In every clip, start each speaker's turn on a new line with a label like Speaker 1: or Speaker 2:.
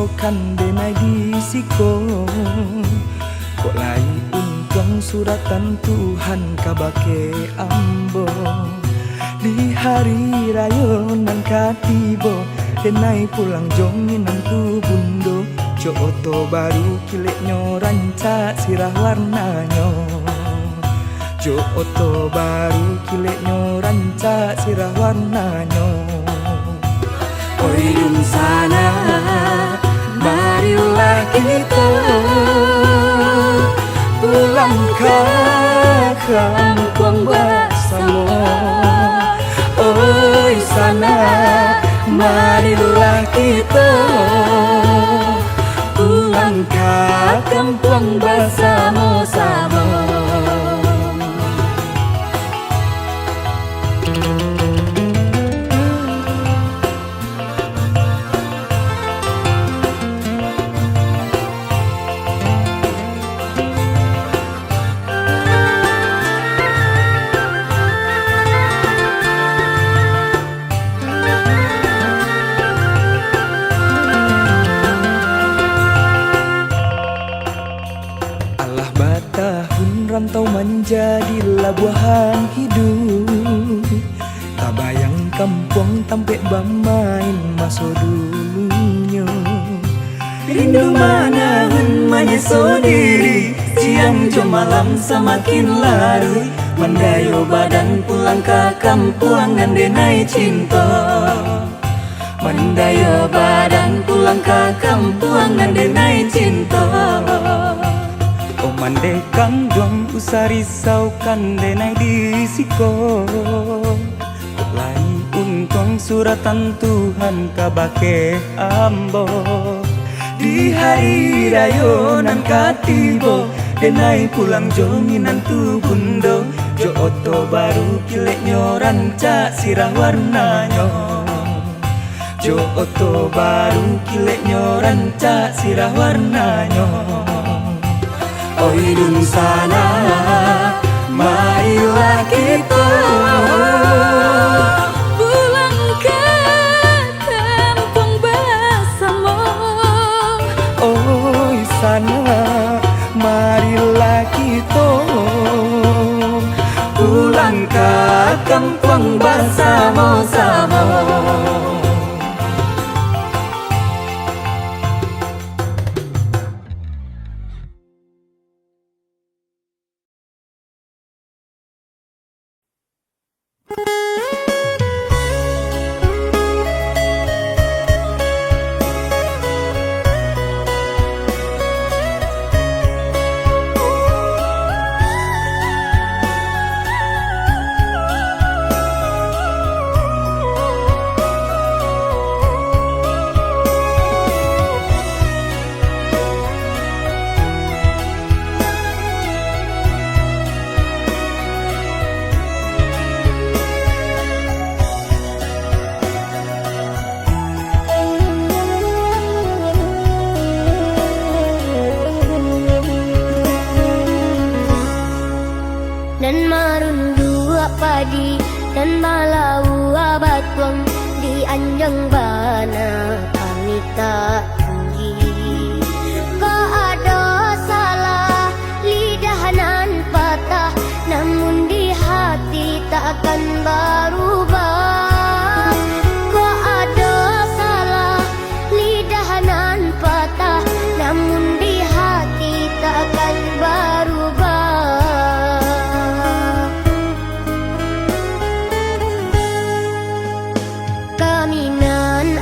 Speaker 1: risaukan denai disiko. Kok lai untung suratan Tuhan kabake ambo. Di hari raya nan katibo denai pulang jonginan tu bundo. Jo oto baru kileknyo rancak sirah warnanyo. Jo oto baru kileknyo rancak sirah warnanyo. Oi dun sana, marilah kita pulang ke kampung bersama. Oi sana, marilah kita pulang ke kampung bersama-sama. Rantau menjadi labuhan hidup. Tak bayang kampung tampek bermain masa dulunya. Rindu manahan menyeso diri, siang jam malam semakin larut. Mendayo badan pulang ke kampung ngandenai cinta. Mendayo badan pulang ke kampung ngandenai cinta. Mandekang dong usah risaukan denai disiko. Lai untung suratan Tuhan kabake ambo. Di hari raya nan katibo denai pulang jonginan tu bundo. Jo oto baru kileknyo rancak sirah warnanyo. Jo oto baru kileknyo rancak sirah warnanyo. Oi dun sana, marilah kita
Speaker 2: pulang ke kampung bersama.
Speaker 1: Oi sana, marilah kita pulang ke kampung bersama-sama.
Speaker 2: Dan marundu padi dan malau abatuang di anjang bana kami tak tinggi. Kau ada salah lidahanan patah, namun di hati tak akan berubah. Kau ada salah lidahanan patah, namun di hati tak akan berubah.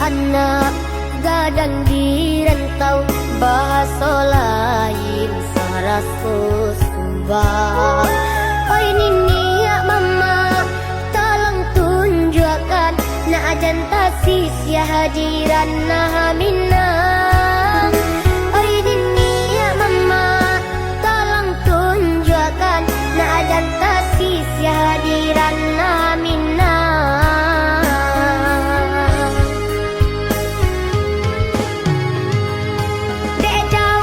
Speaker 2: Anak gadang di rantau, bahasa lain saraso subah. Oi nini ya mama, tolong tunjukkan nak janta sia hadiran nah minang. Oi nini ya mama, tolong tunjukkan nak janta sia hadiran nah minang. Kau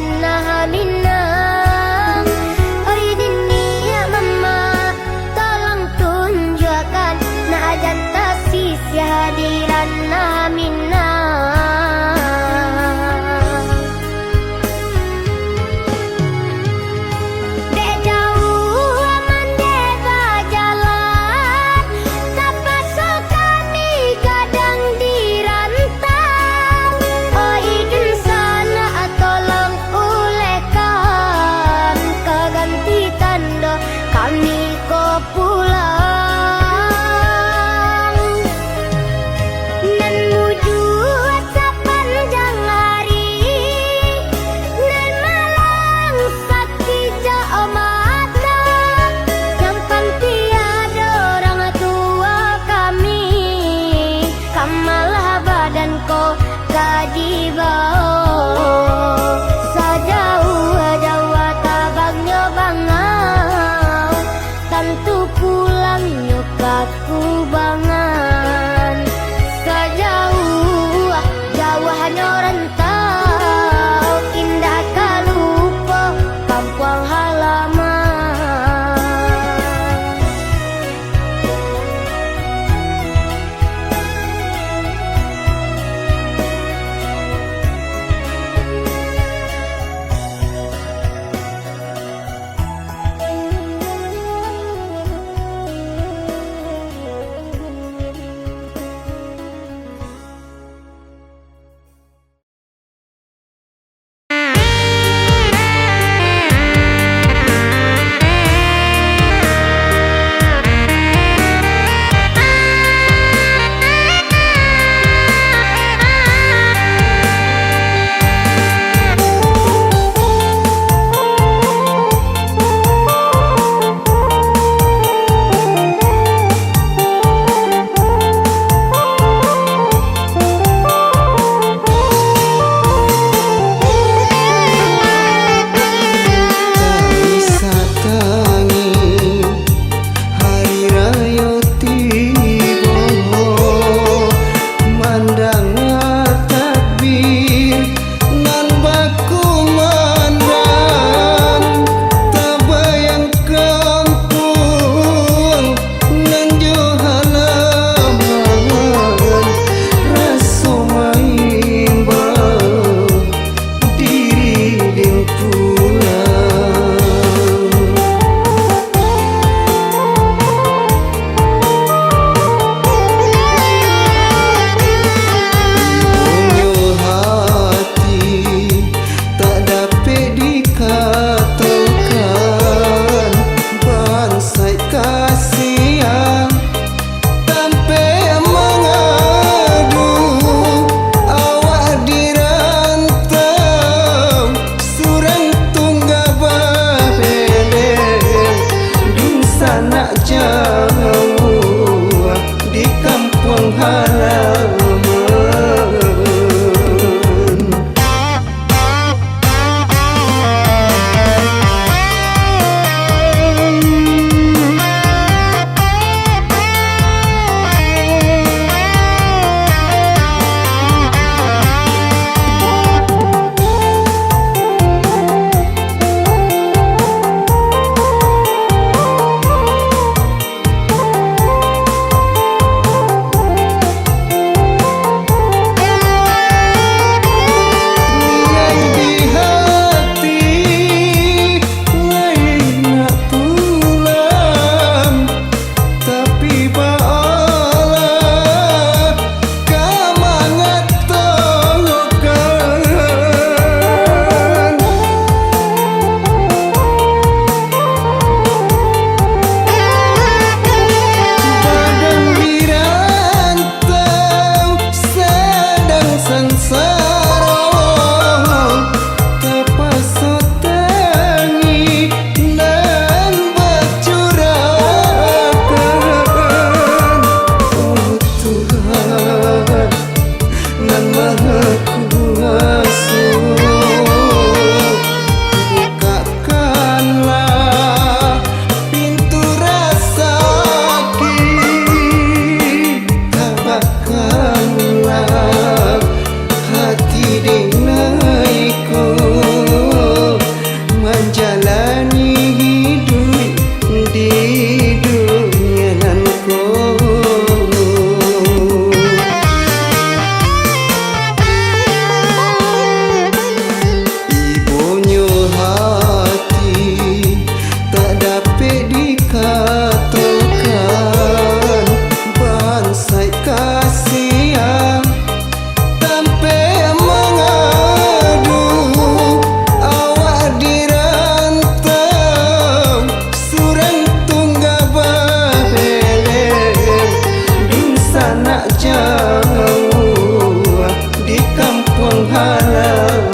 Speaker 2: nah minang. Oi dini ya mama, tolong tunjukkan nah janta sisi hadiran nah minang. Dek jauh aman dek berjalan, terpaksa kami kadang dirantau. Oh idun sana tolong ulehkan keganti tanda kami ko pulang. Nan menuju sepanjang hari, nan malang sakit jauh mata, sampan tiada orang tua kami, kamalah badan ko gaji bau. Sejauh-jauh tabagnya bangau, tentu pulang nyukaku bangan. Sejauh-jauh hanya rantau, indah kalupa kampung halaman.
Speaker 3: sana jauh di kampung halaman.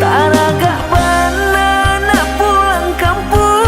Speaker 1: Taraga bana nak pulang kampung.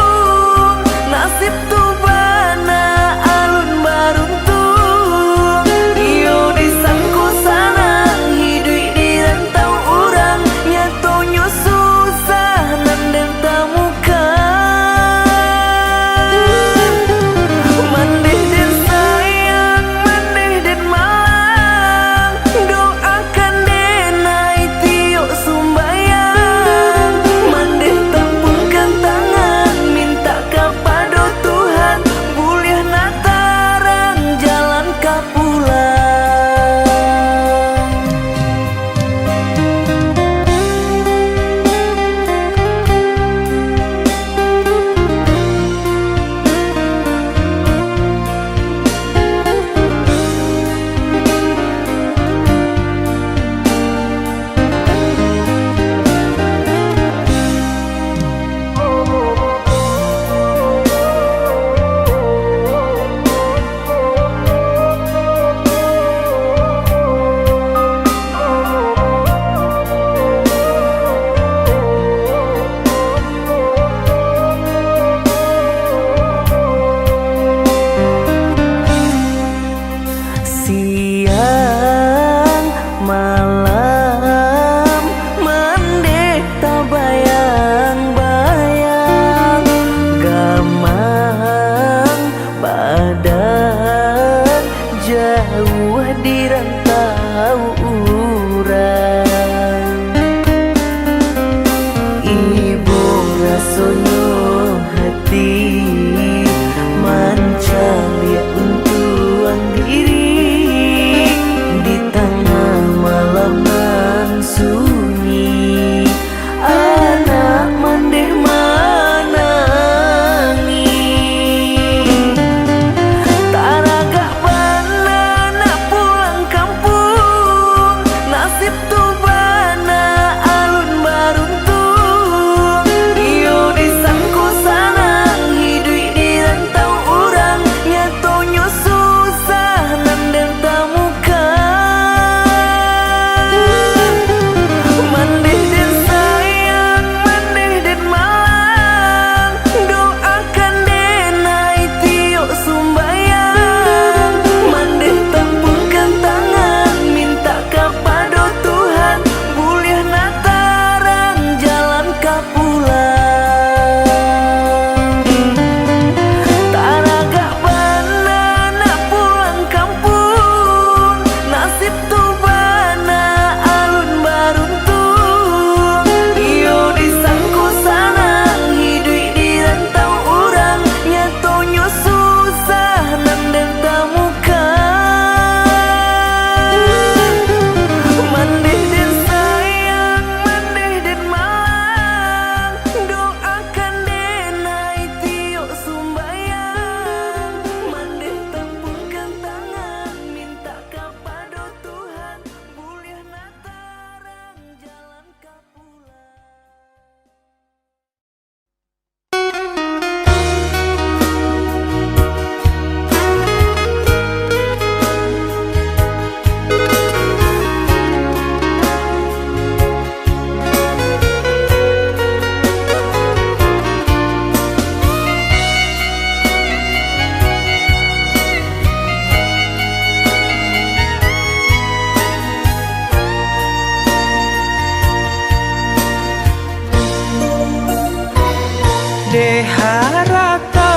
Speaker 1: de harato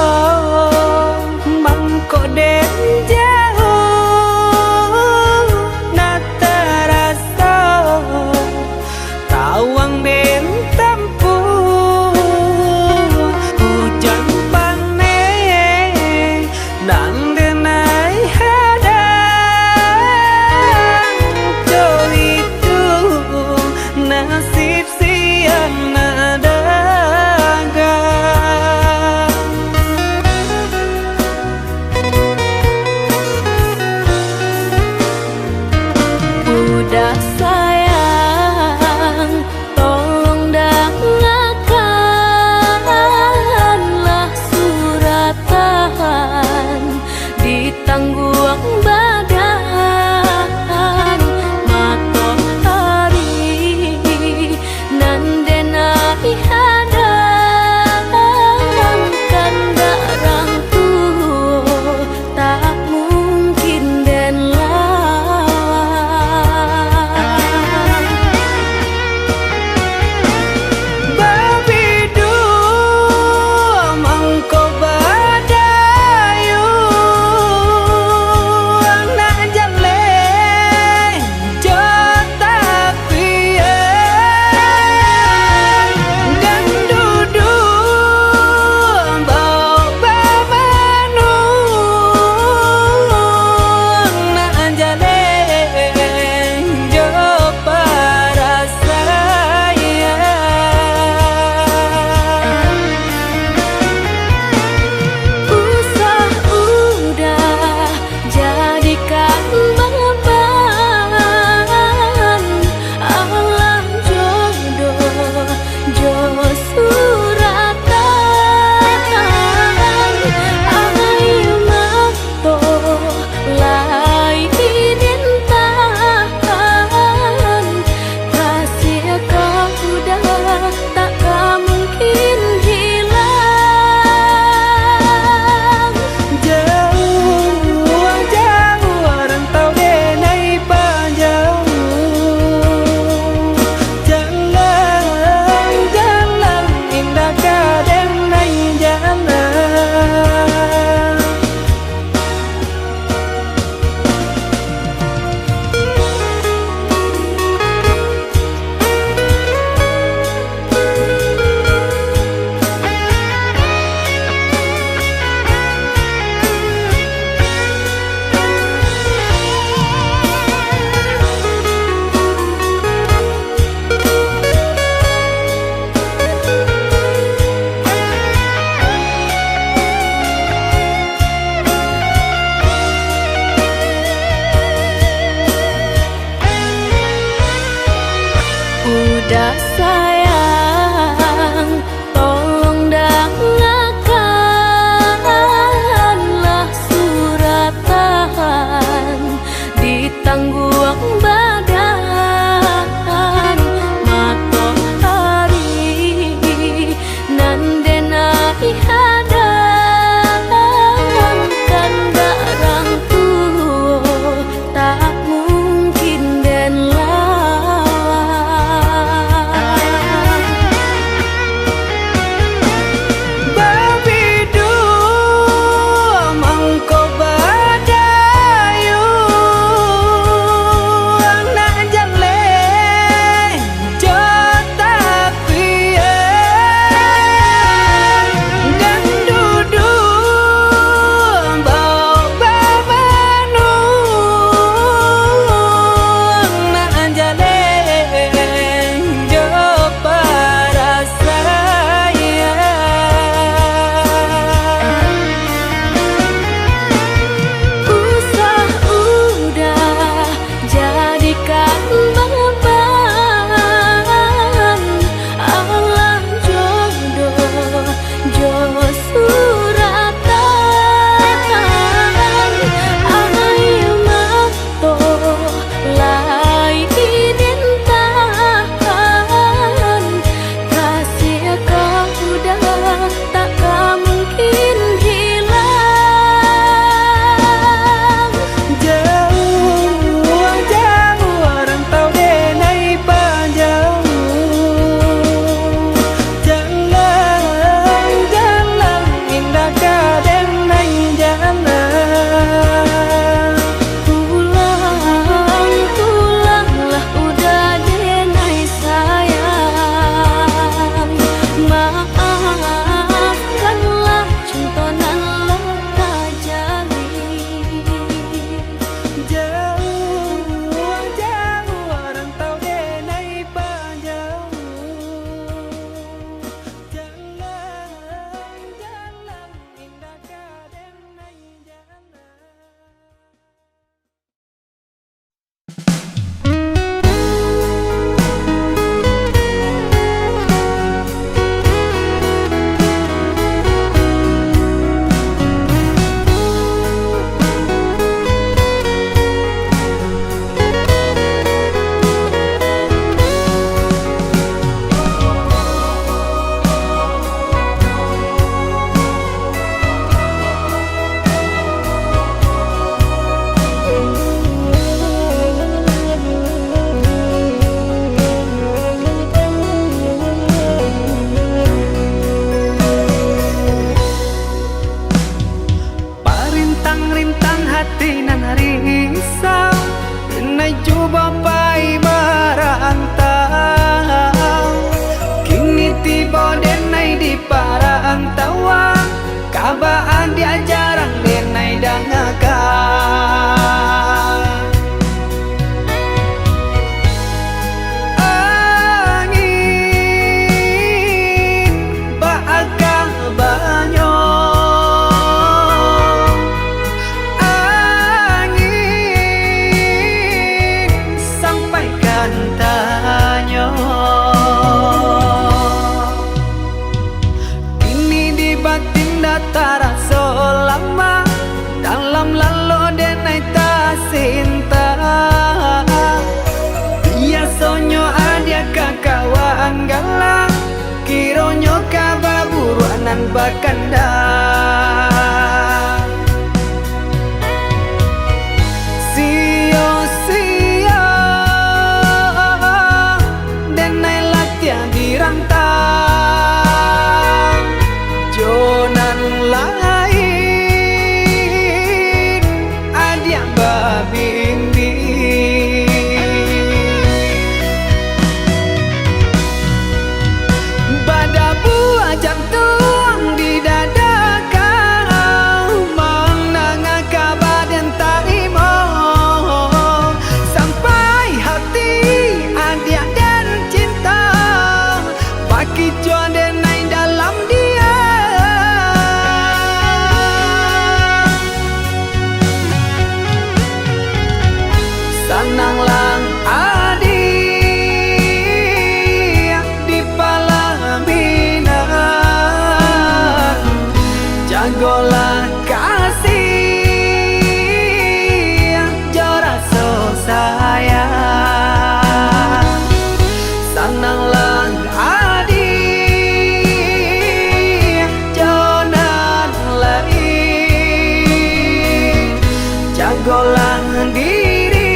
Speaker 1: mangko den jauh na terasa tawang den tempuh hujan pane nang denai hadang jo itu nasib siang nadaga batinda taraso lama dalam lalu denai ta sinta. Biasonyo adia kakawan galang kironyo kababuruanan bakanda. Sio-sio denai latihan dirantang jonan lain adia babindi. Pada buah jantung di dada kau menangah kabar dan tak imo sampai hati adia dan cinta bagi jua denai dalam dia. Sananglang adi di palaminan jagolah kasih joraso sayang. Sananglang adi jonan lain jagolah diri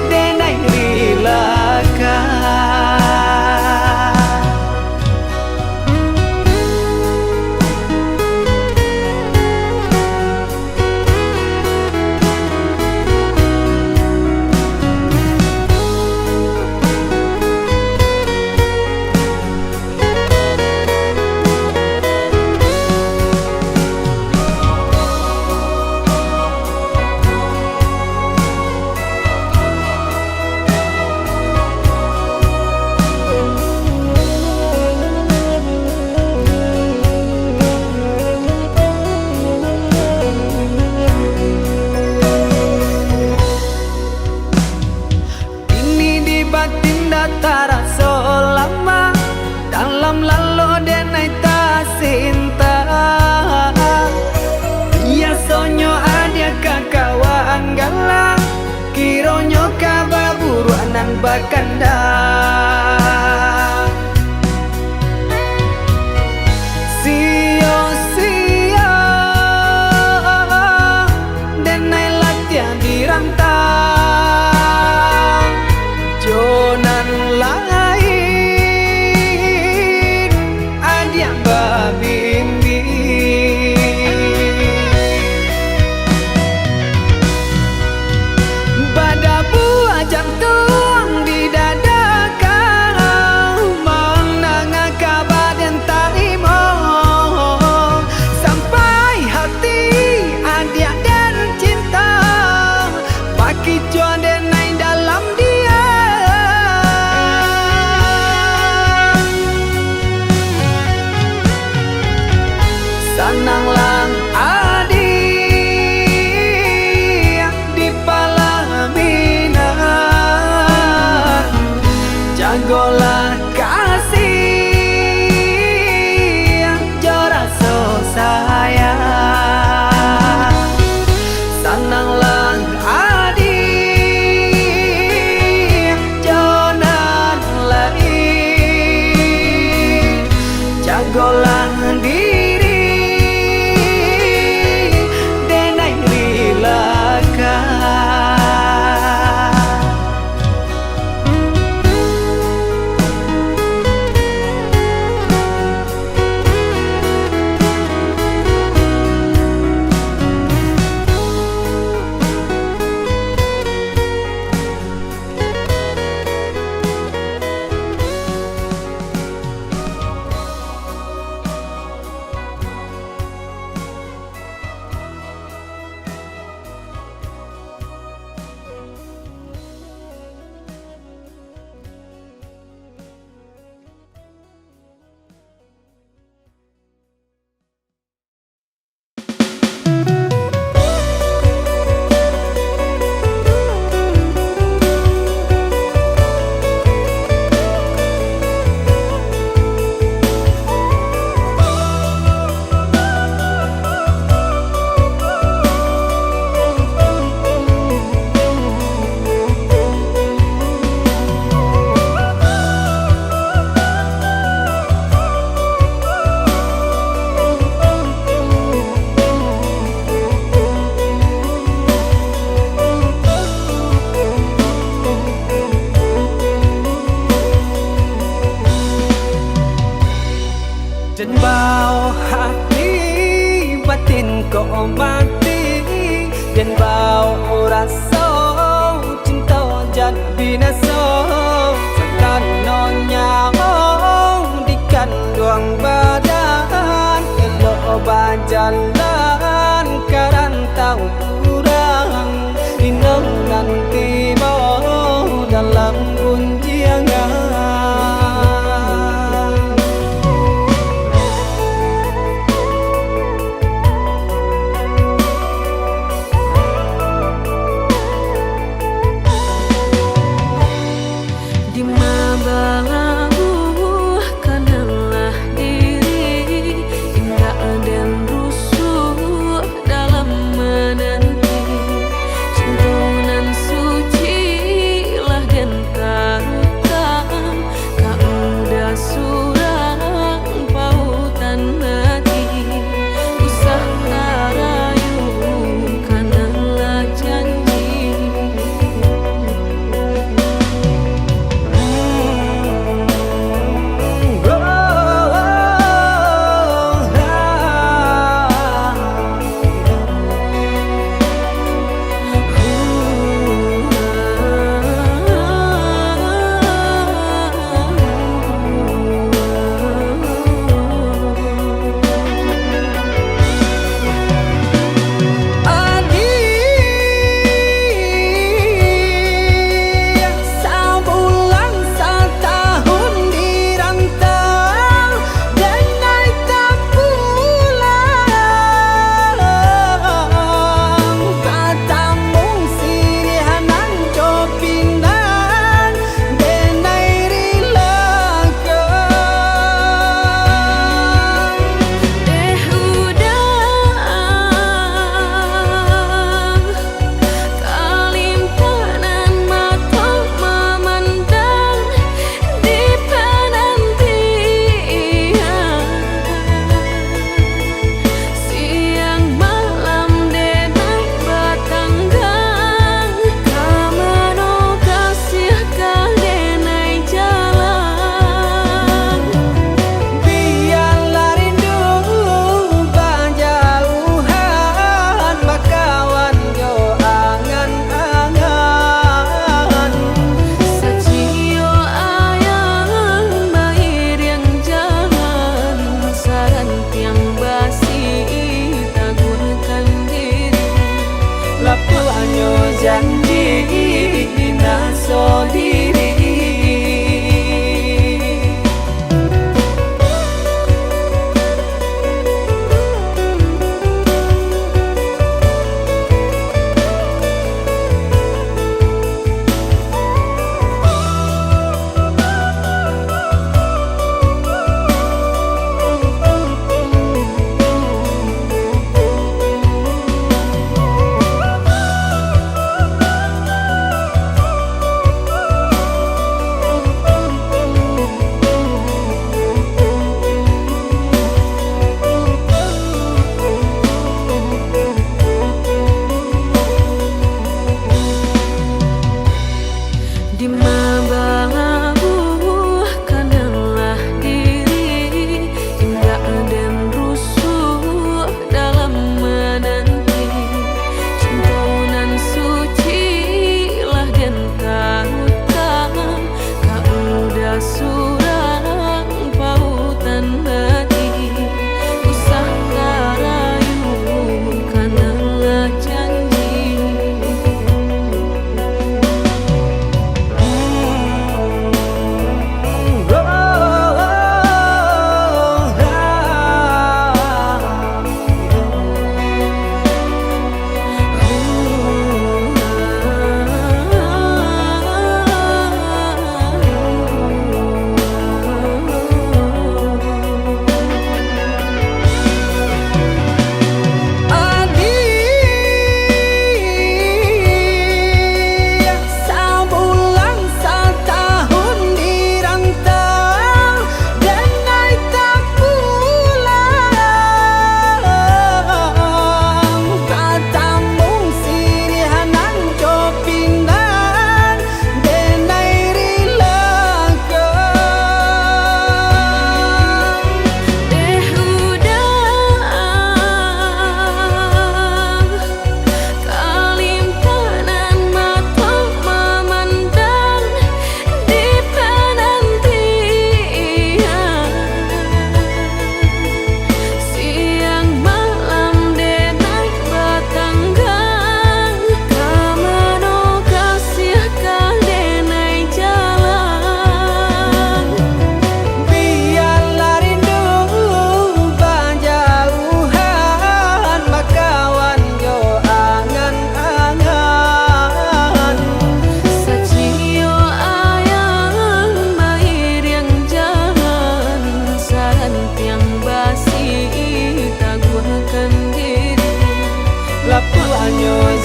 Speaker 1: denai rilaka. Batinda taraso lama dalam lalu denai ta sinta. Biasonyo adia kakawan galang kironyo kababuruanan bakanda. Sio-sio denai latihan dirantang jonan lain adia babindi. Pada buah jantung di dada kau menangah kabar dan tak imo sampai hati adia dan cinta bagi jua denai dalam dia. Sananglang adi di palaminan jagolah kasih joraso sayang. Sananglang adi jonan lain jagolah diri denai rilaka.
Speaker 4: Dan bau hati batin kau mati, dan bau rasa cinta jan binasa. Takkan nonya di kandung badan, elok berjalan karantau kurang, dinam nanti mau dalam gunjiangan.
Speaker 1: Dan rusuh dalam menentukan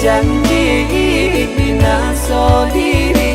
Speaker 4: janji bina so diri.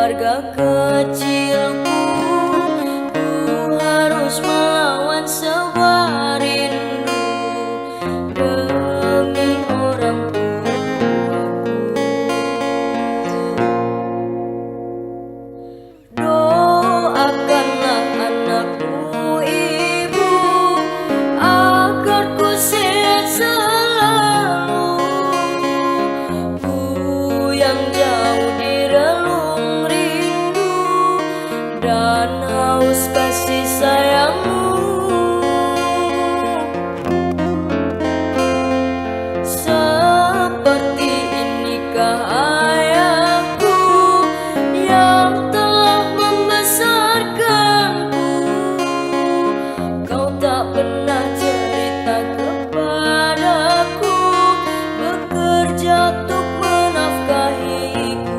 Speaker 1: keluarga kecilku, ku harus melawan sebuah rindu demi orang tuaku. Doakanlah anakmu ibu, agar ku sehat selalu. Ku yang jauh di relung rindu dan haus kasih sayangmu. Seperti inikah ayahku yang telah membesarkanku. Kau tak pernah cerita kepadaku, bekerja untuk menafkahiku.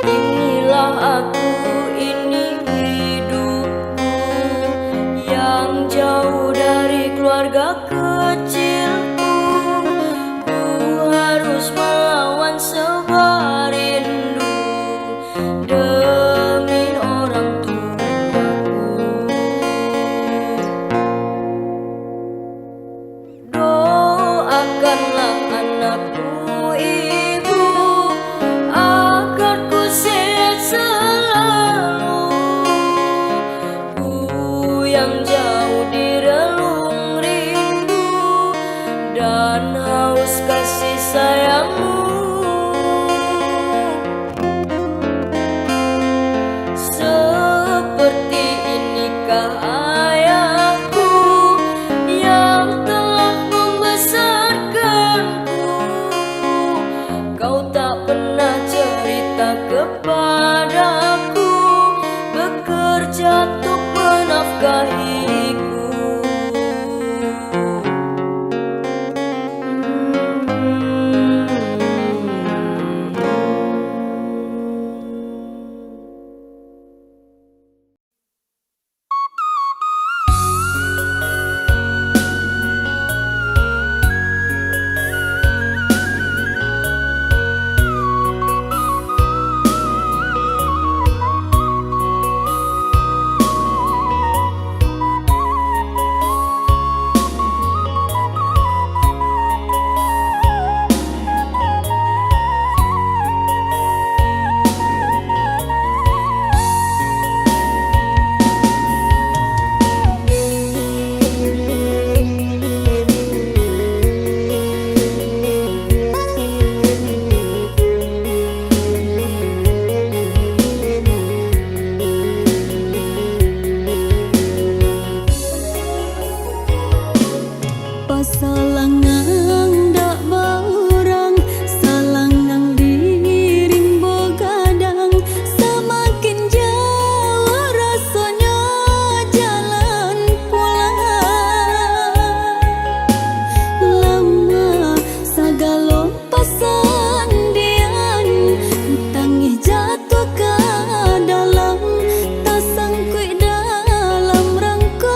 Speaker 1: Inilah aku, ini hidupku yang jauh dari keluarga kecilku. Ku harus melawan sebuah rindu demi orang tuaku. Doakanlah anakmu ibu, agar ku sehat selalu. Ku yang jauh di relung rindu Pasalangang dak baurang, salangang diring bogadang, semakin jauh rasanya jalan pulang. Lama sagalo pasandian, tangih jatuh ke dalam, tasangkui dalam rangkungan.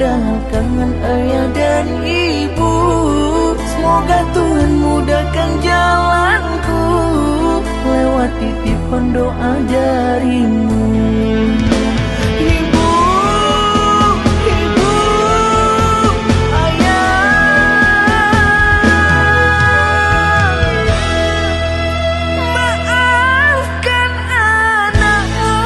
Speaker 1: padahal kangen ayah dan ibu. Semoga Tuhan mudahkan jalanku, lewat titipan doa darimu. Ibu, ibu, ayah, maafkan anakmu.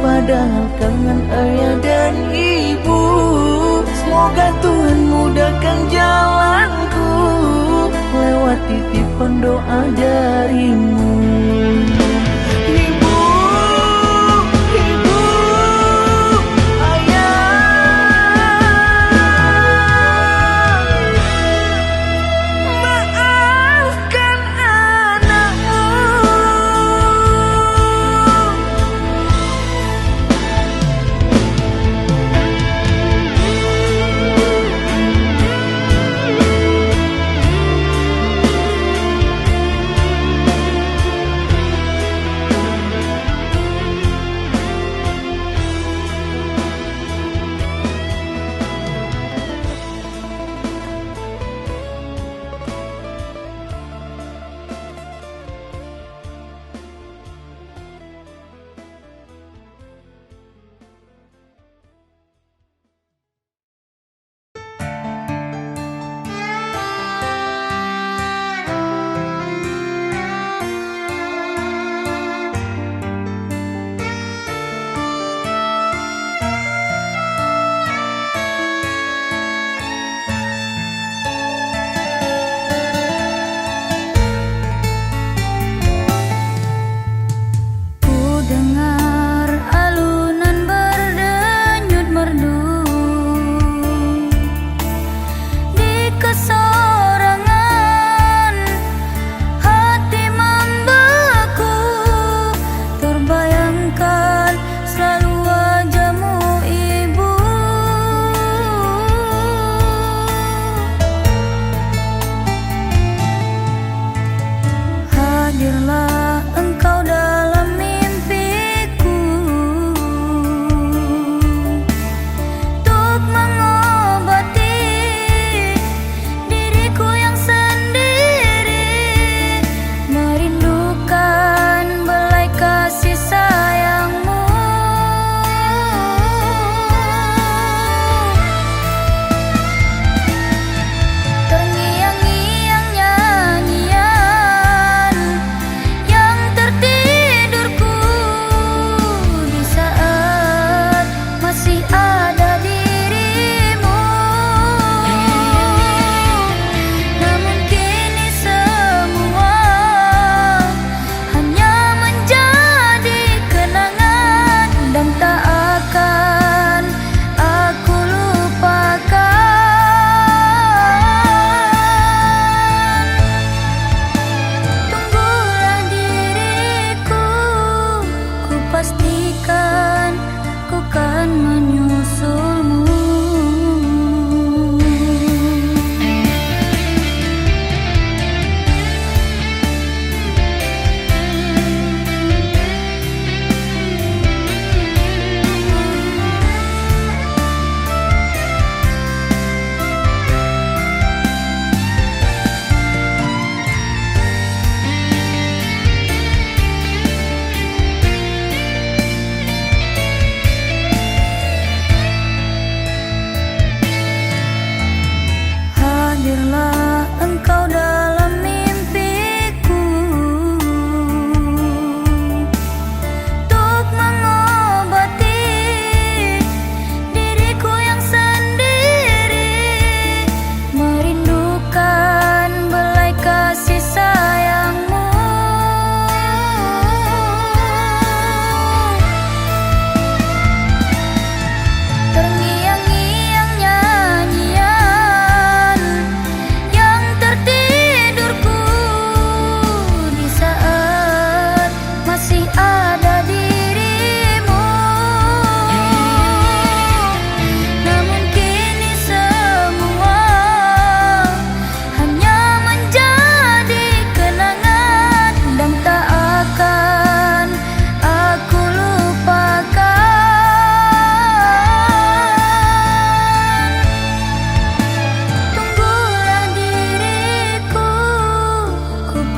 Speaker 1: Padahal kangen ayah dan ibu. Semoga Tuhan mudahkan jalanku, lewat titipan doa darimu. Ibu, ibu, ayah, maafkan anakmu.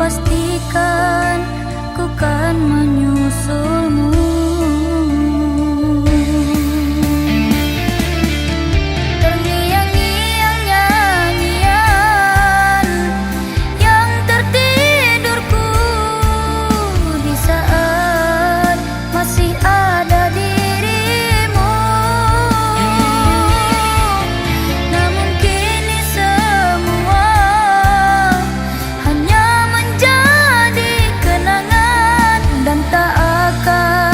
Speaker 2: pastikan ku kan menyusulmu. Terngiang-ngiang nyanyian yang tertidurku di saat masih ada dirimu. Namun kini semua hanya menjadi kenangan dan tak akan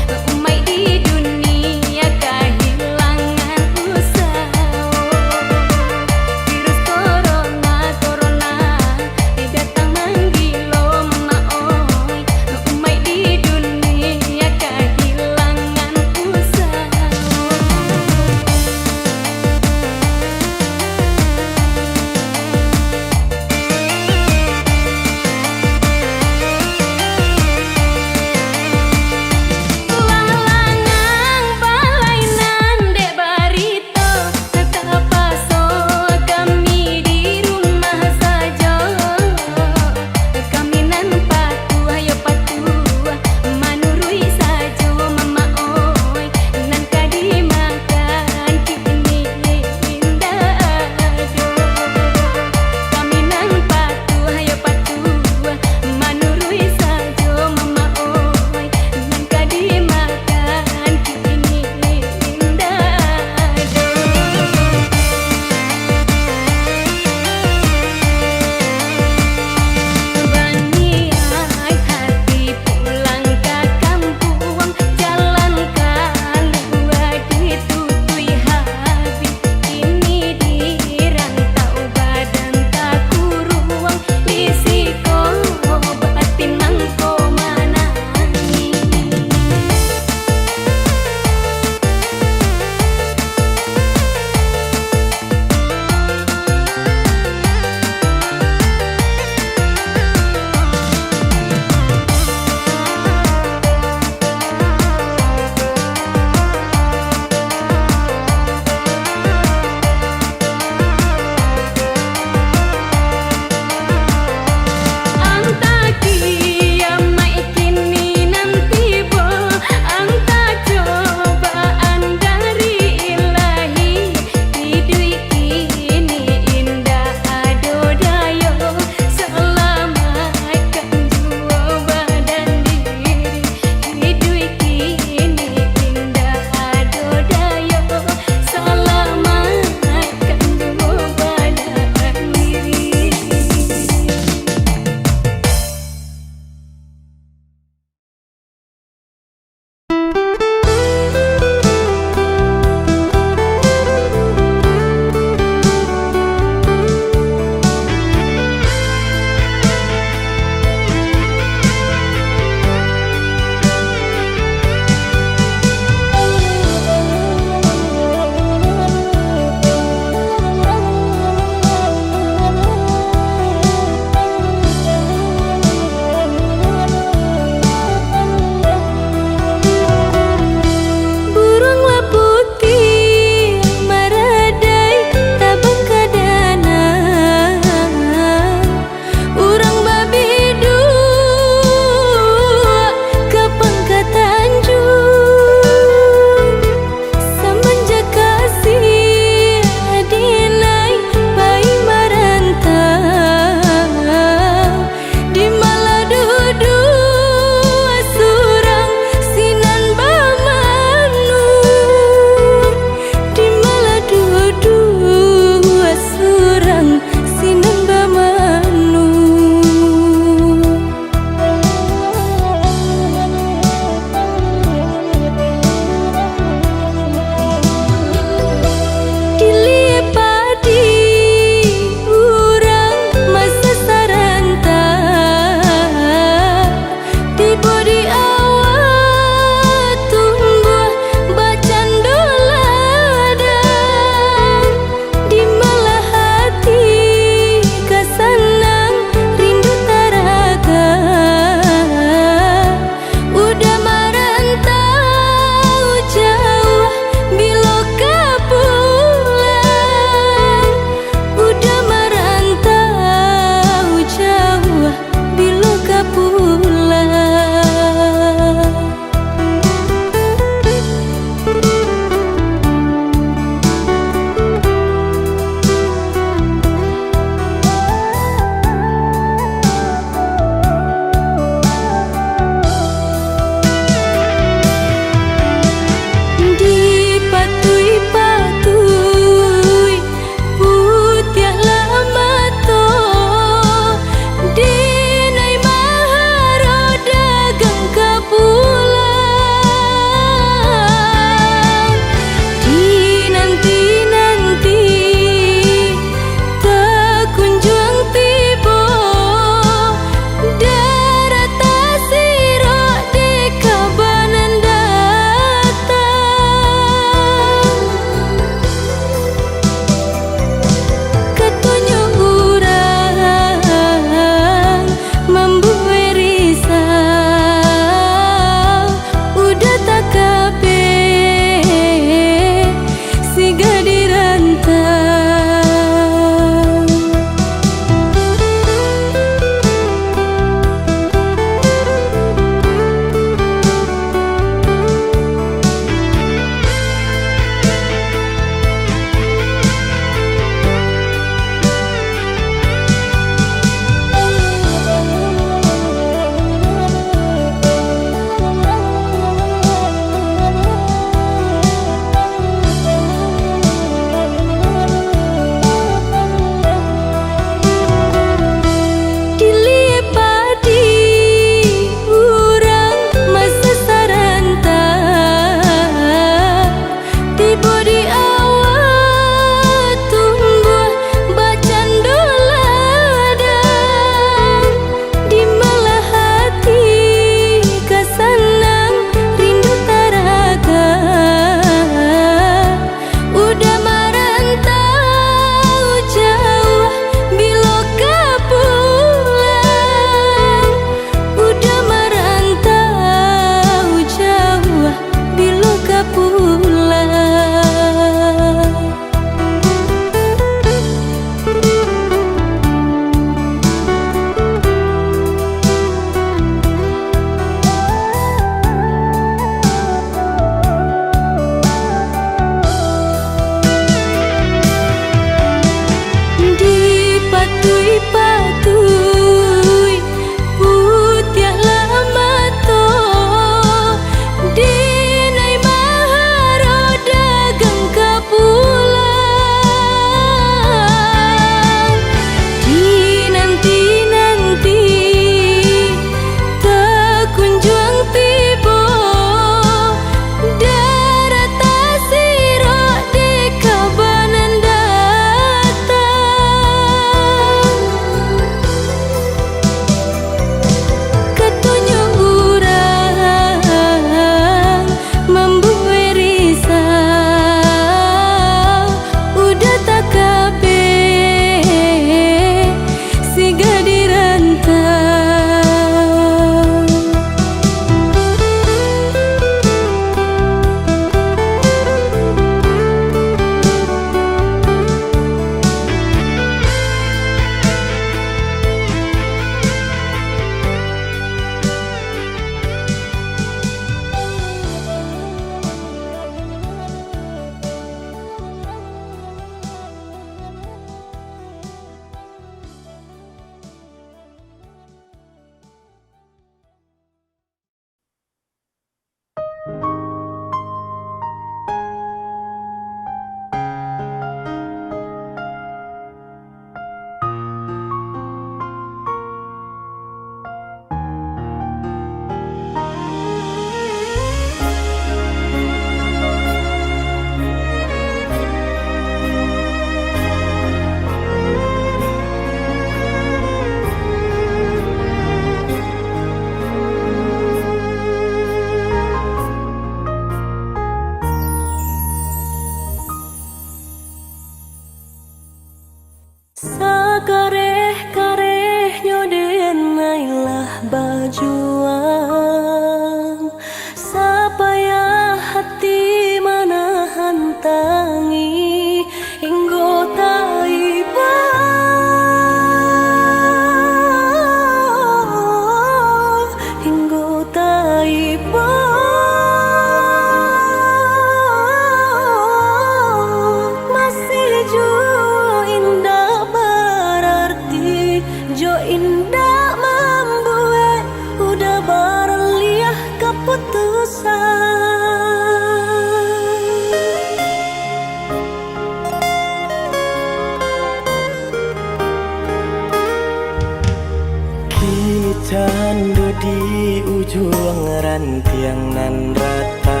Speaker 3: ujung rantiang nan rata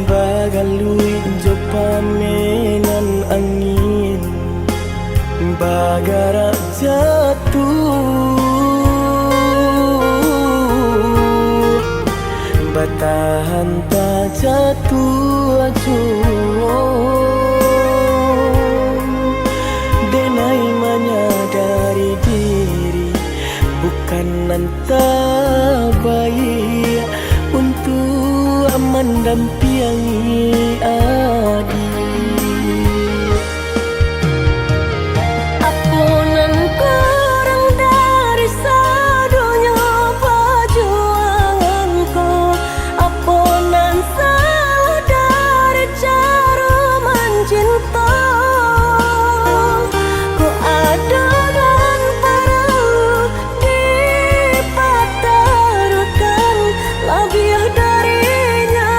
Speaker 3: bagalui jo pamenan angin bagara jatuh batahan tak jatuh denai menyadari diri bukan nanta baik untuk mendampingi adik.
Speaker 2: Apunan kurang dari sadunya perjuanganku, apunan salah dari cara mencinta. Ku ada dan perlu dipertaruhkan lebih darinya,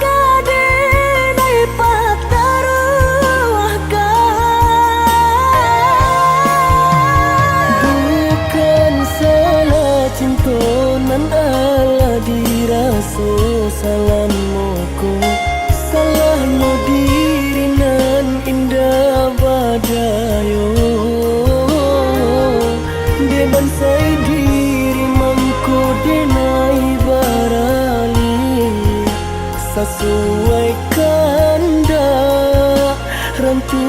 Speaker 2: kadang pertaruhkan.
Speaker 3: Bukan salah cinta nan ala dirasa salah moko, salahnya diri nan indah badayo deban sai diri mangko denai barali sesuai kanda rantu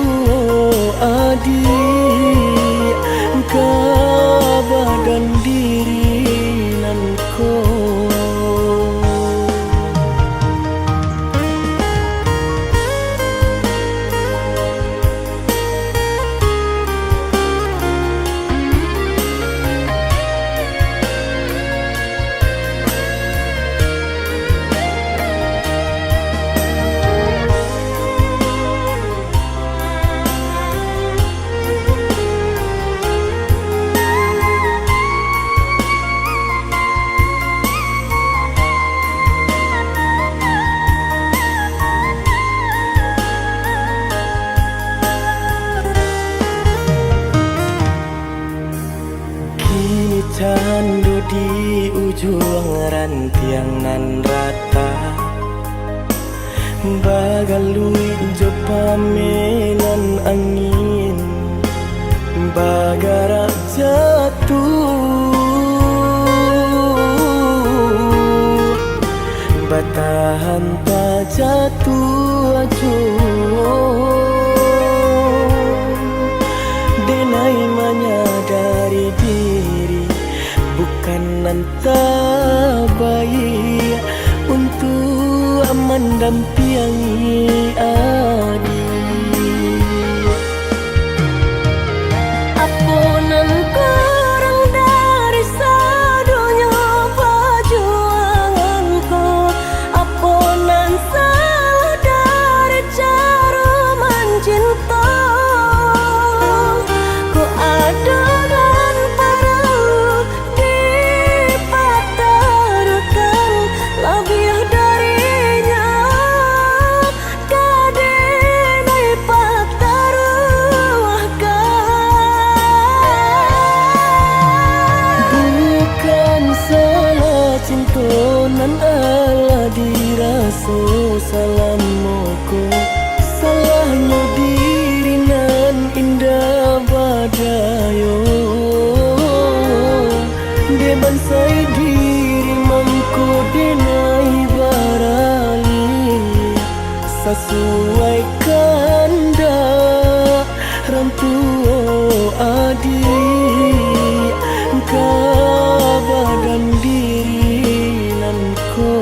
Speaker 3: adik ka badan diri nan ko. Kini candu di ujung rantiang nan rata bagalui jo pamenan angin bagara jatuh batahan tak jatuh denai menyadari diri bukan nanta baik untuk mendampingi adik.
Speaker 2: Apunan kurang dari sadunya perjuanganku, apunan salah dari cara mencinta. Ku ada dan perlu dipertaruhkan lebih darinya, kadang pertaruhkan.
Speaker 3: Bukan salah cinta nan ala dirasa salah moko, salahnya diri nan indah badayo deban sai diri mangko denai barali sesuai kanda rantu adik ka badan diri nan ko.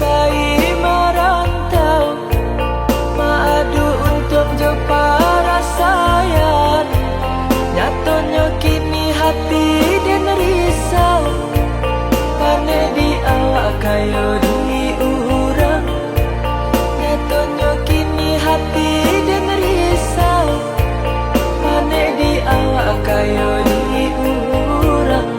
Speaker 3: ipai merantau, madu untuk jo para sayang. Nyatanya kini hati dan risau, pane di awak kayo di urang. Nyatanya kini hati dan risau, pane di awak kayo di urang.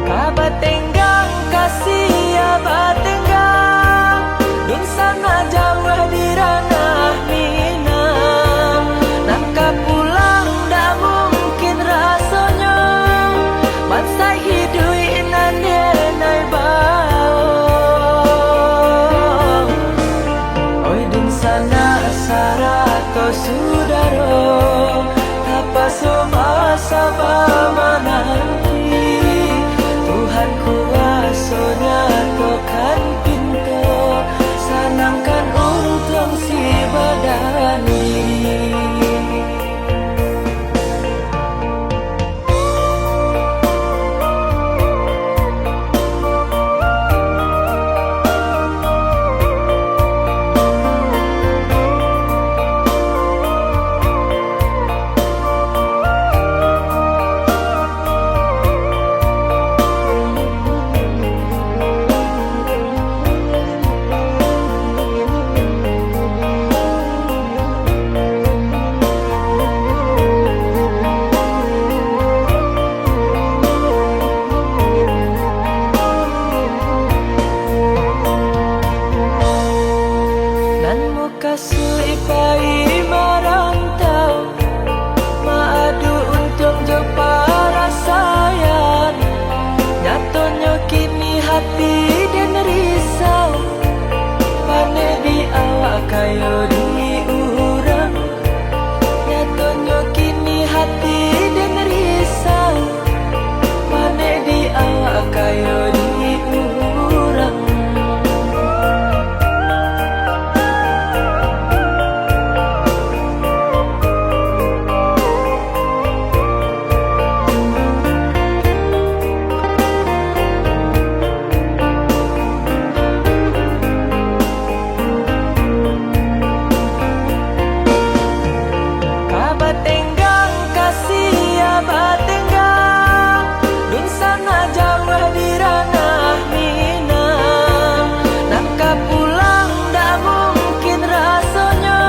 Speaker 3: Kabatenggang kasih ya batenggang, dun sana jauh di ranah Minang. Nangka pulang dah mungkin rasanya, bansai hidui nandenai bau. Oi dun sana sarato sudaro, tapa somasa menanti. Tuhan kuasanya tokan pintu, sanangkan untung si badan diri. Nan muka ipai merantau, madu untuk jo para sayang. Nyatanya kini hati dan risau, pane di awak kayo di urang. Nyatanya kini hati dan risau, pane di awak kayo di urang. Kabatenggang kasih ya batenggang, dun sana jauh di ranah Minang. Nangka pulang dah mungkin rasanya,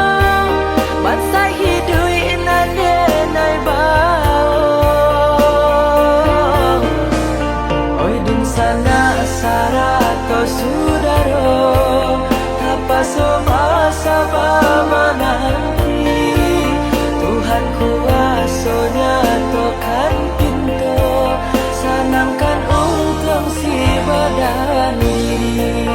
Speaker 3: bansai hidui nandenai bau. Oi dun sana sarato sudaro, tapa somasa menanti. Tuhan kuasanya tokan pintu, sanangkan untung si badan diri.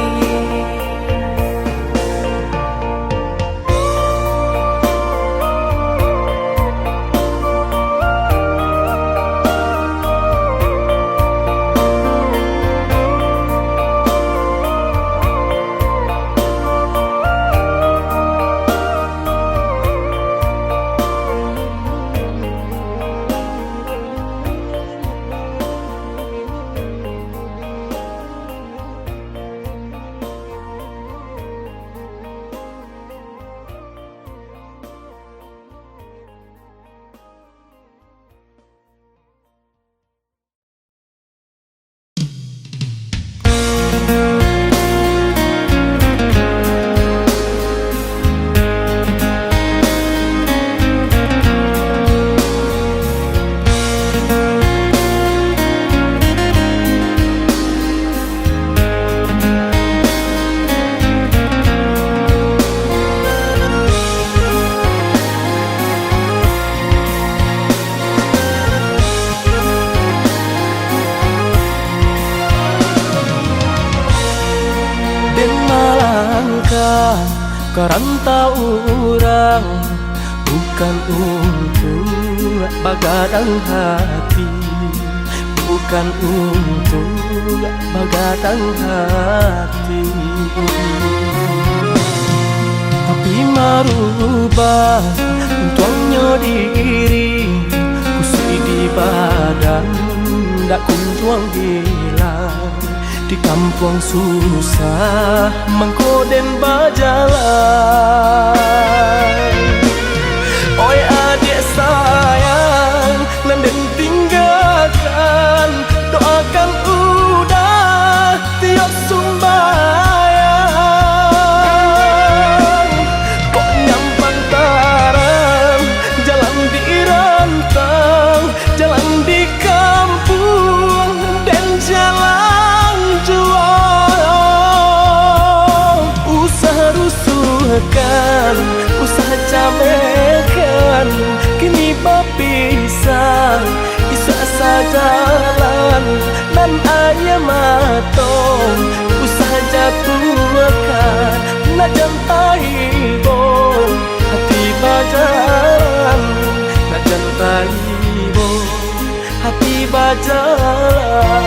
Speaker 3: Karanta orang bukan untuk bagadang hati. bukan untuk bagatang hati, tapi merubah untuknya diri kusui di badan dak kunjuang hilang di kampung susah mengkoden bajalan. Oi adik sayang nanden tinggalkan doakan udah tiap sumbayang. Kok nyampang tarang jalan di rantang, jalan di kampung dan jalan jual. Usaha rusuhkan, usaha camekan, kini berpisah isa sajalan dan ayah matong. Usaha jatuhkan nak jantai bo hati bajalan, nak jantai bo hati bajalan.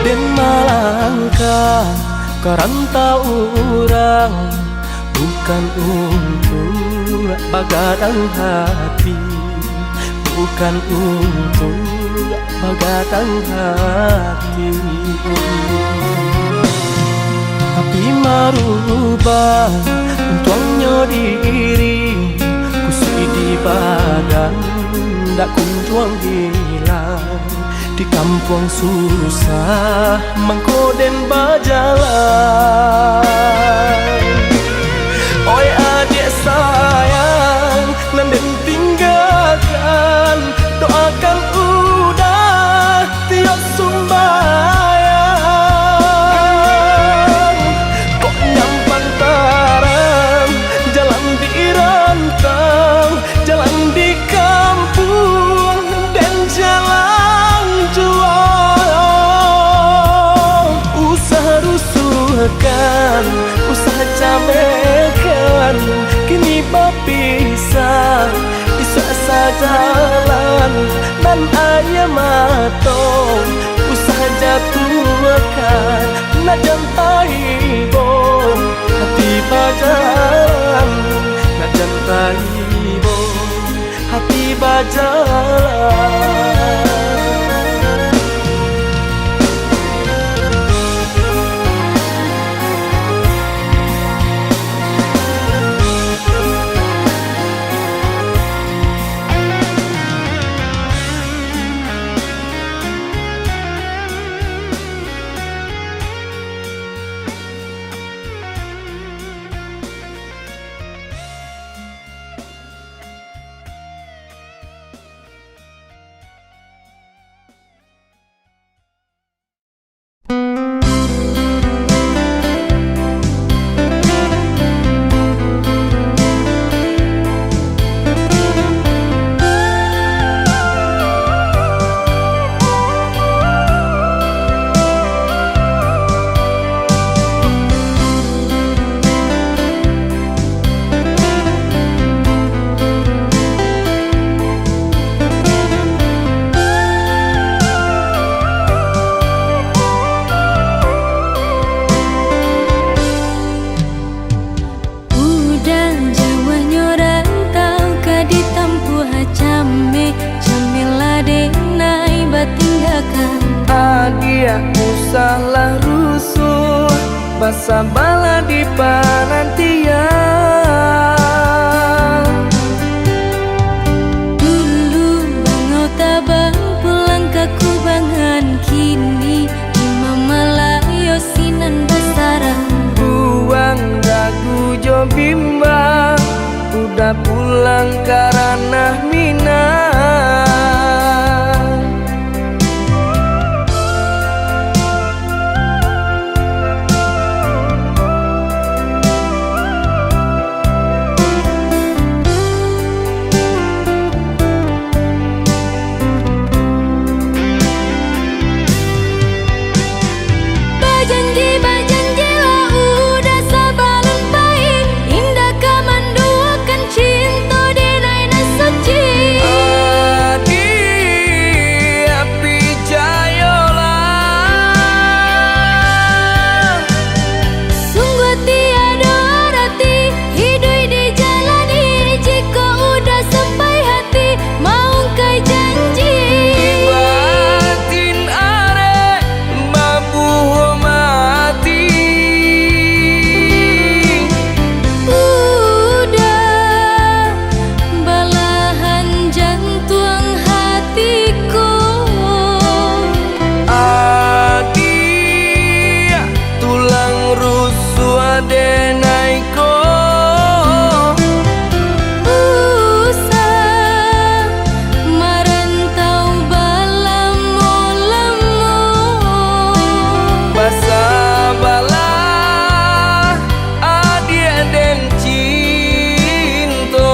Speaker 3: Den malangkah karantau orang bukan untuk bagatang hati, bukan untuk bagatang hati, tapi merubah untuknya diri kusui di badan dak kunjuang hilang di kampung susah mengkoden bajalan. Oi adik sayang nanden tinggalkan doakan udah tiap sumbayang. Kok nyampang tarang jalan di rantang, jalan di kampung dan jalan jual. Usaha rusuhkan, usaha camekan, kini berpisah isa sajalan dan ayah matong. Usaha jatuhkan nak jantai bo hati bajalan, nak jantai bo hati bajalan.
Speaker 4: usahlah rusuh basa bala di penantian.
Speaker 1: Dulu bangau tabang pulang ke kubangan, kini imam malayo sinan besarang.
Speaker 4: Buang ragu jo bimbang, udah pulang karena minat.
Speaker 2: Berjanji lah udah sabalun baik, indah kamanduakan cinta di naina suci.
Speaker 4: Adi api jayolah,
Speaker 2: Sungguh tiada arti hidup dijalani, jika udah sampai hati mau kai janji.
Speaker 4: batin are mabuh mati.
Speaker 2: Udah belahan jantung hatiku,
Speaker 4: Adi tulang rusuk adenaiko.
Speaker 2: usah merantau balamo-lamo.
Speaker 4: Basa balah adi den cinta.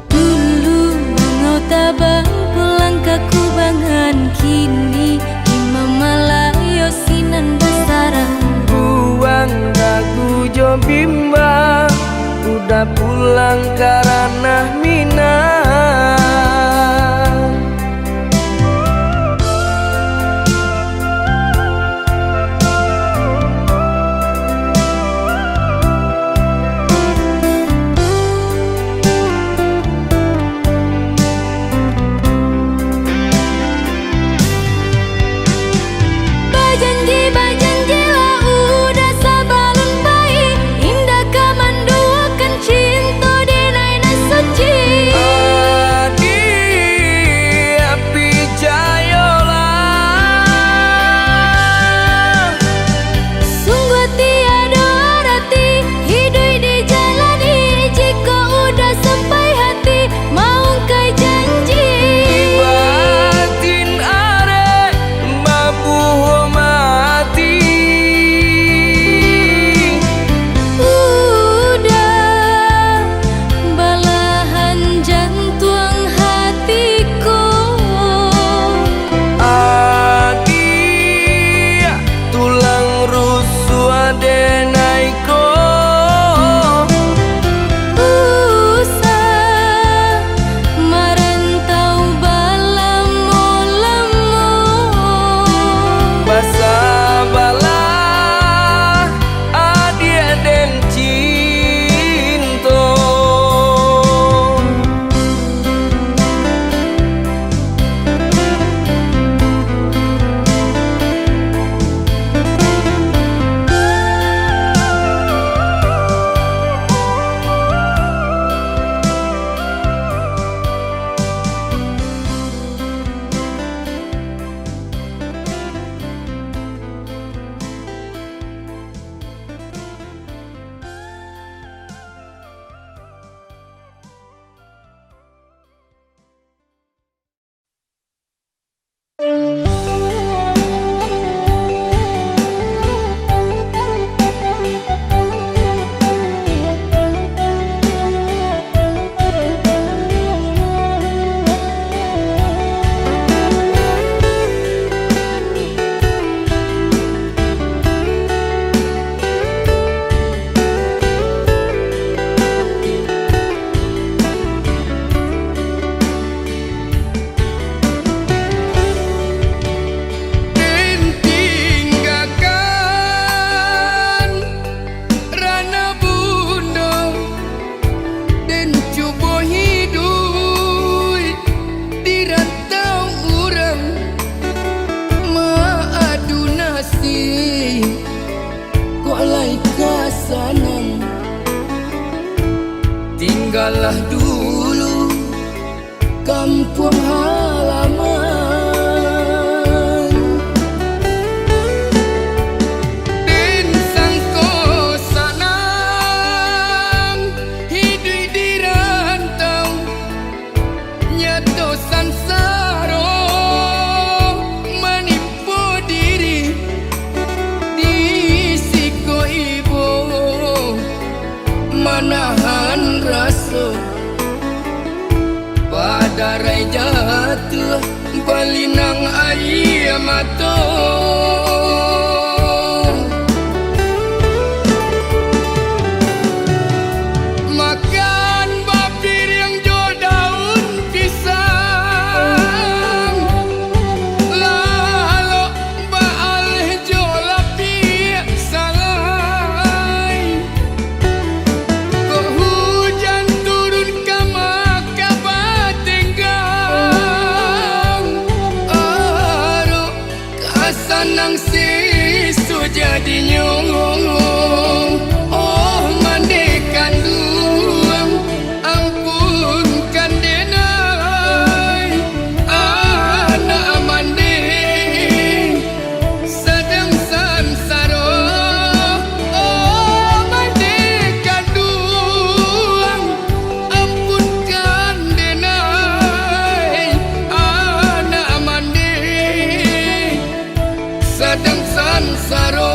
Speaker 2: Dulu bangau tabang pulang ke kubangan, kini imam malayo sinan besarang.
Speaker 4: Buang ragu jo bimba, udah pulang karena minat.
Speaker 2: Berjanji lah udah sabalun baik, indah kamanduakan cinta di naina suci.
Speaker 4: Adi api jayolah,
Speaker 2: Sungguh tiada arti hidup dijalani, jika udah sampai hati mau kai janji.
Speaker 4: batin are mabuh mati.
Speaker 2: Udah belahan jantung hatiku,
Speaker 4: Adi tulang rusuk adenaiko.
Speaker 2: usah merantau balamo-lamo.
Speaker 4: Basa balah adi den cinta.
Speaker 1: mulai kasanan. Tinggallah dulu kampung halaman.
Speaker 4: Den sangko sanang hidup di rantau, nyato sansaro menipu diri di siko ibu, manahan rasa pada rai jatuh balinang air mata. Makan bapir yang jo daun pisang, lalu baal jo lapi salai. Kok hujan turun ke maka batenggang, aro kasanang sisu jadi nyong. Oh mandekan duang, ampunkan denai anak mande sedang sansaro. Oh mandekan duang, ampunkan denai anak mande sedang sansaro.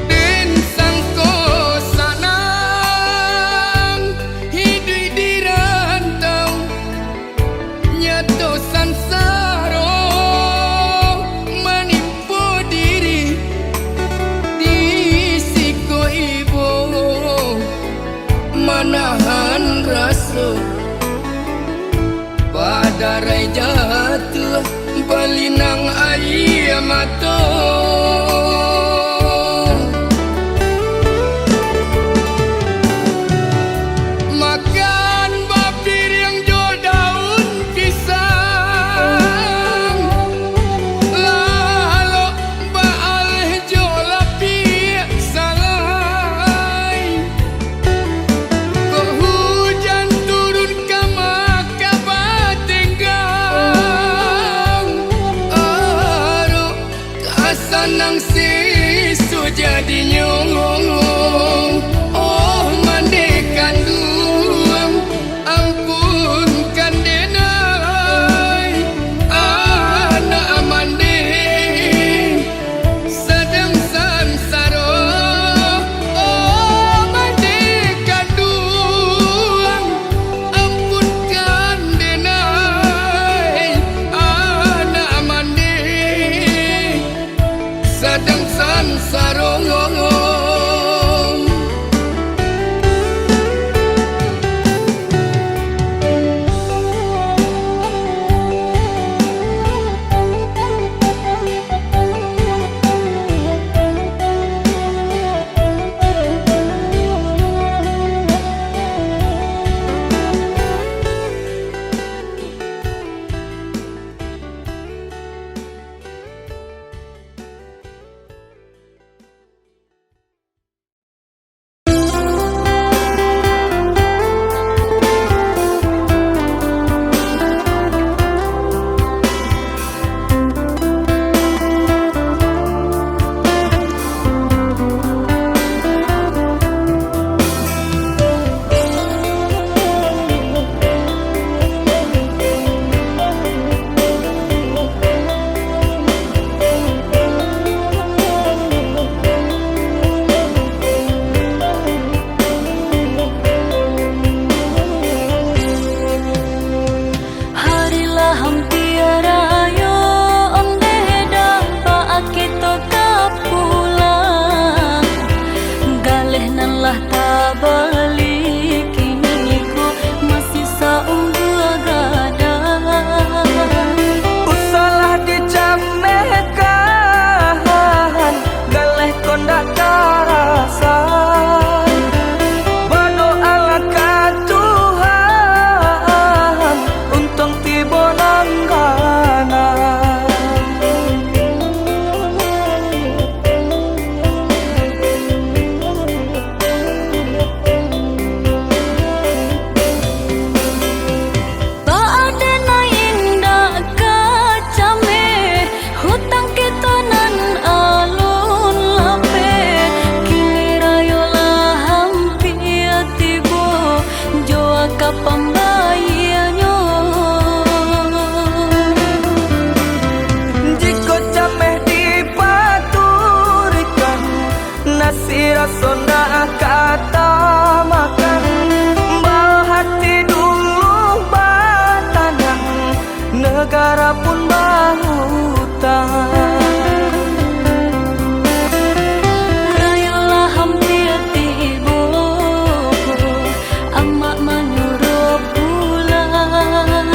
Speaker 4: Den sangko sanang hidup di rantau, nyato sansaro menipu diri di siko ibu, manahan rasa pada rai jatuh balinang air mata. Makan bapir yang jo daun pisang, lalu baal jo lapi salai. Kok hujan turun ke maka batenggang, aro kasanang
Speaker 3: negara pun berhutang.
Speaker 2: Rayolah hampir tiba, emak menyuruh pulang.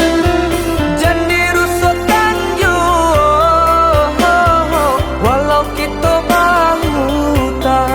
Speaker 3: Jangan dirusukkan yo, walau kita berhutang.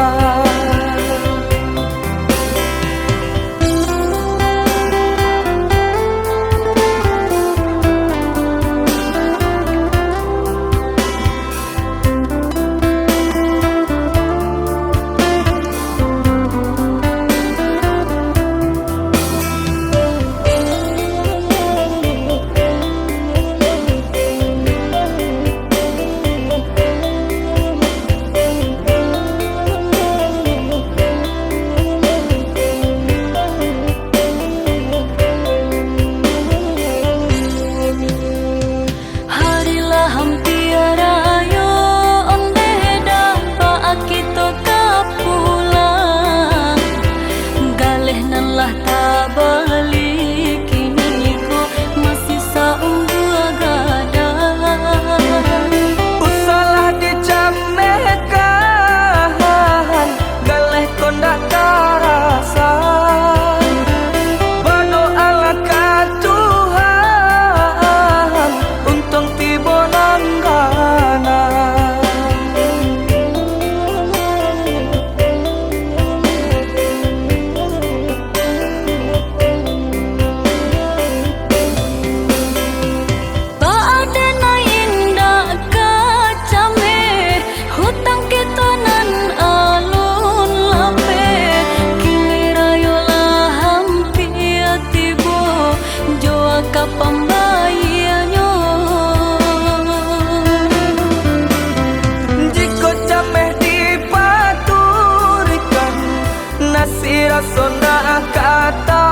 Speaker 2: Harilah hampir raya, onde dapat kita kapulang. Galeh nalah tak balik, kini ko masih saunggu gadang.
Speaker 3: Usalah dicamekan, galeh kondak karasa. Berdoalah ke Tuhan, untung tiba nanggana.
Speaker 2: Tak ada na indah kacame, hutang kita nan alun lampe. Kini rayolah hampir tiba, jua ka pembayarnya.
Speaker 3: Jika cameh dipaturikan, nasi rasona kata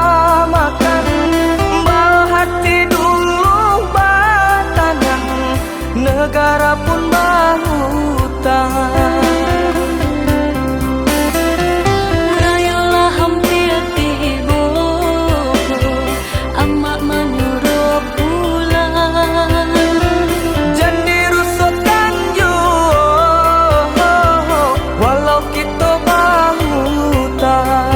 Speaker 3: makan. Bawa hati dulu batanang, negara pun berhutang.
Speaker 2: Rayolah hampir tiba, emak menyuruh pulang.
Speaker 3: Jangan dirusukkan yo, walau kita berhutang.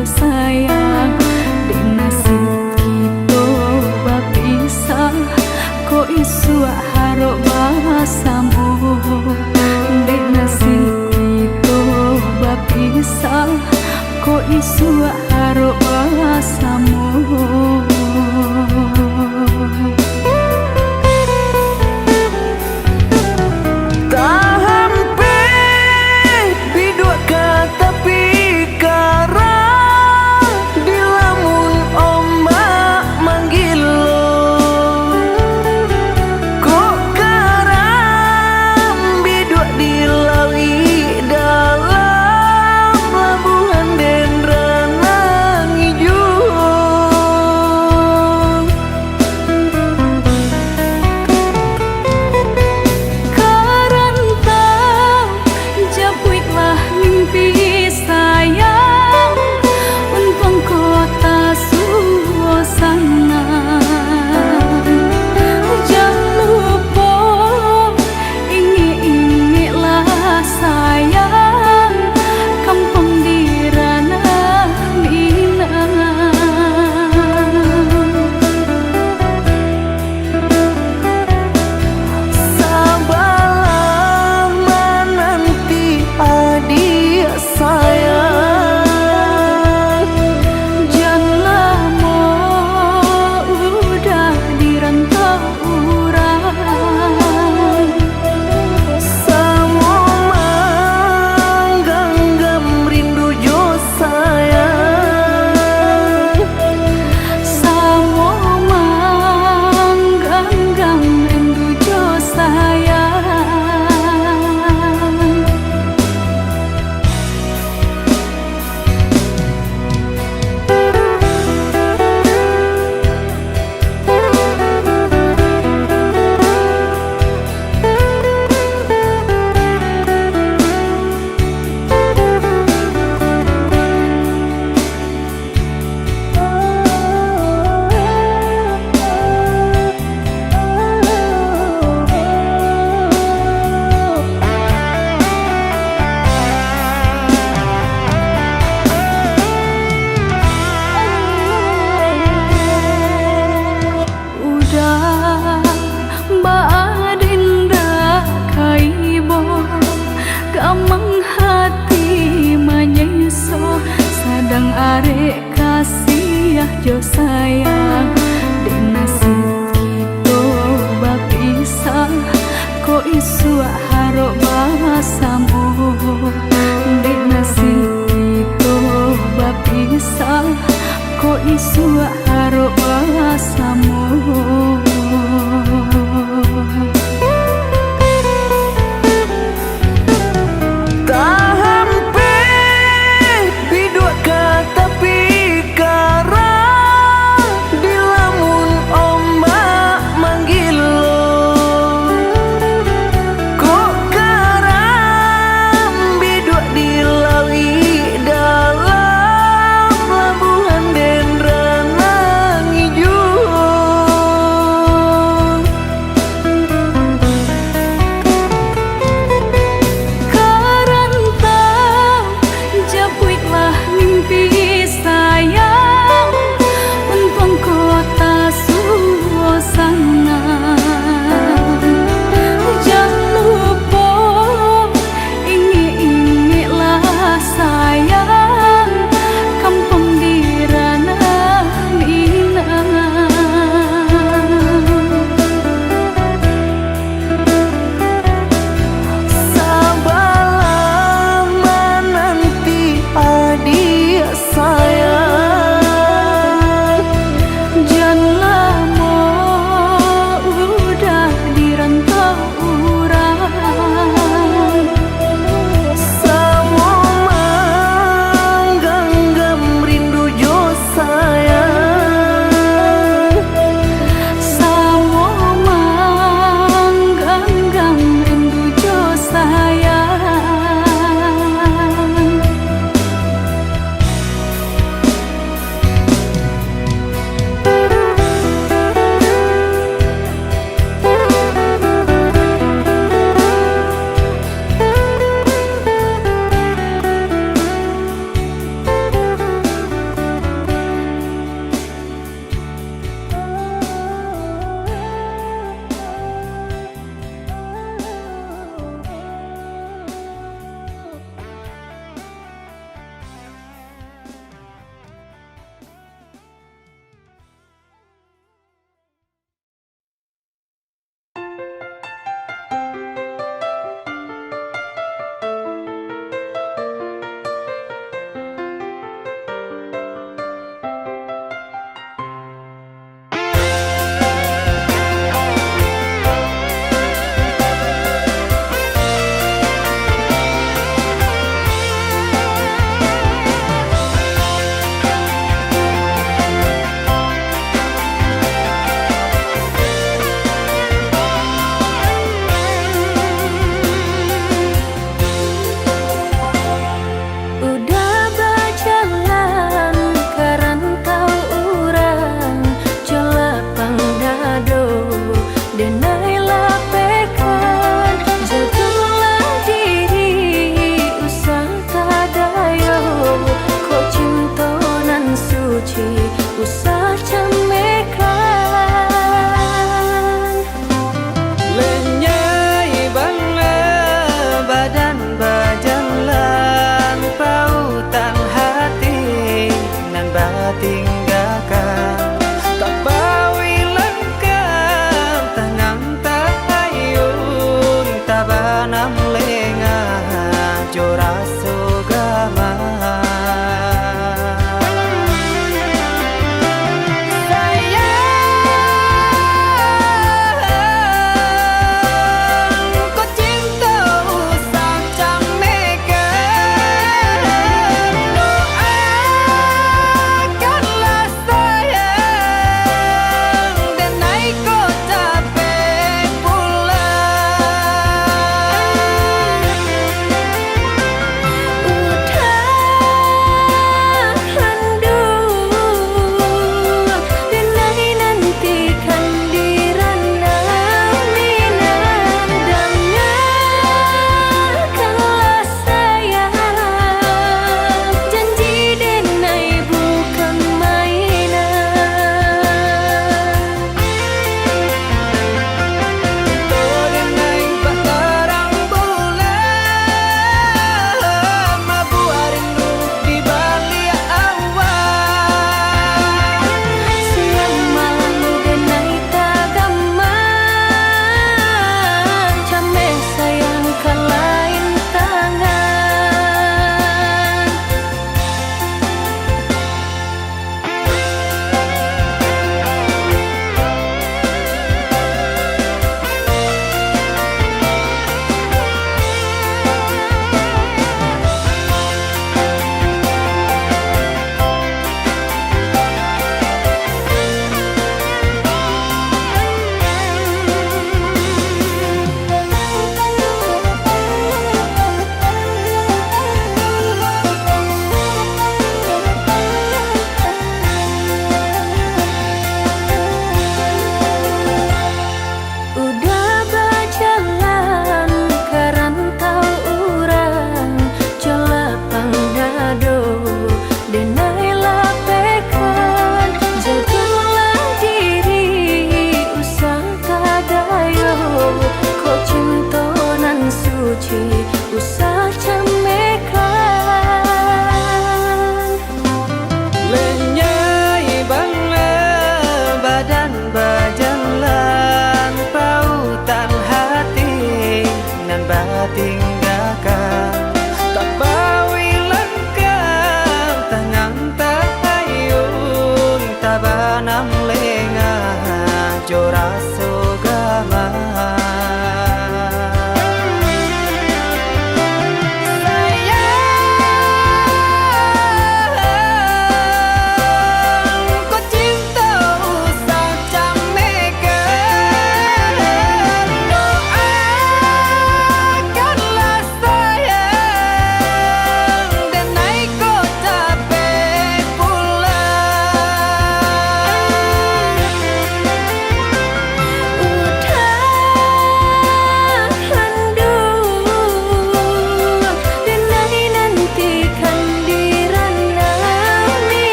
Speaker 1: jo sayang di nasib kita bapisah ko isu haro basamu di nasib kita bapisah ko isu haro basamu. Sadang arek kasih jo sayang di nasib kita bapisah ko isu haro basamu di nasib kita bapisah ko isu haro basamu.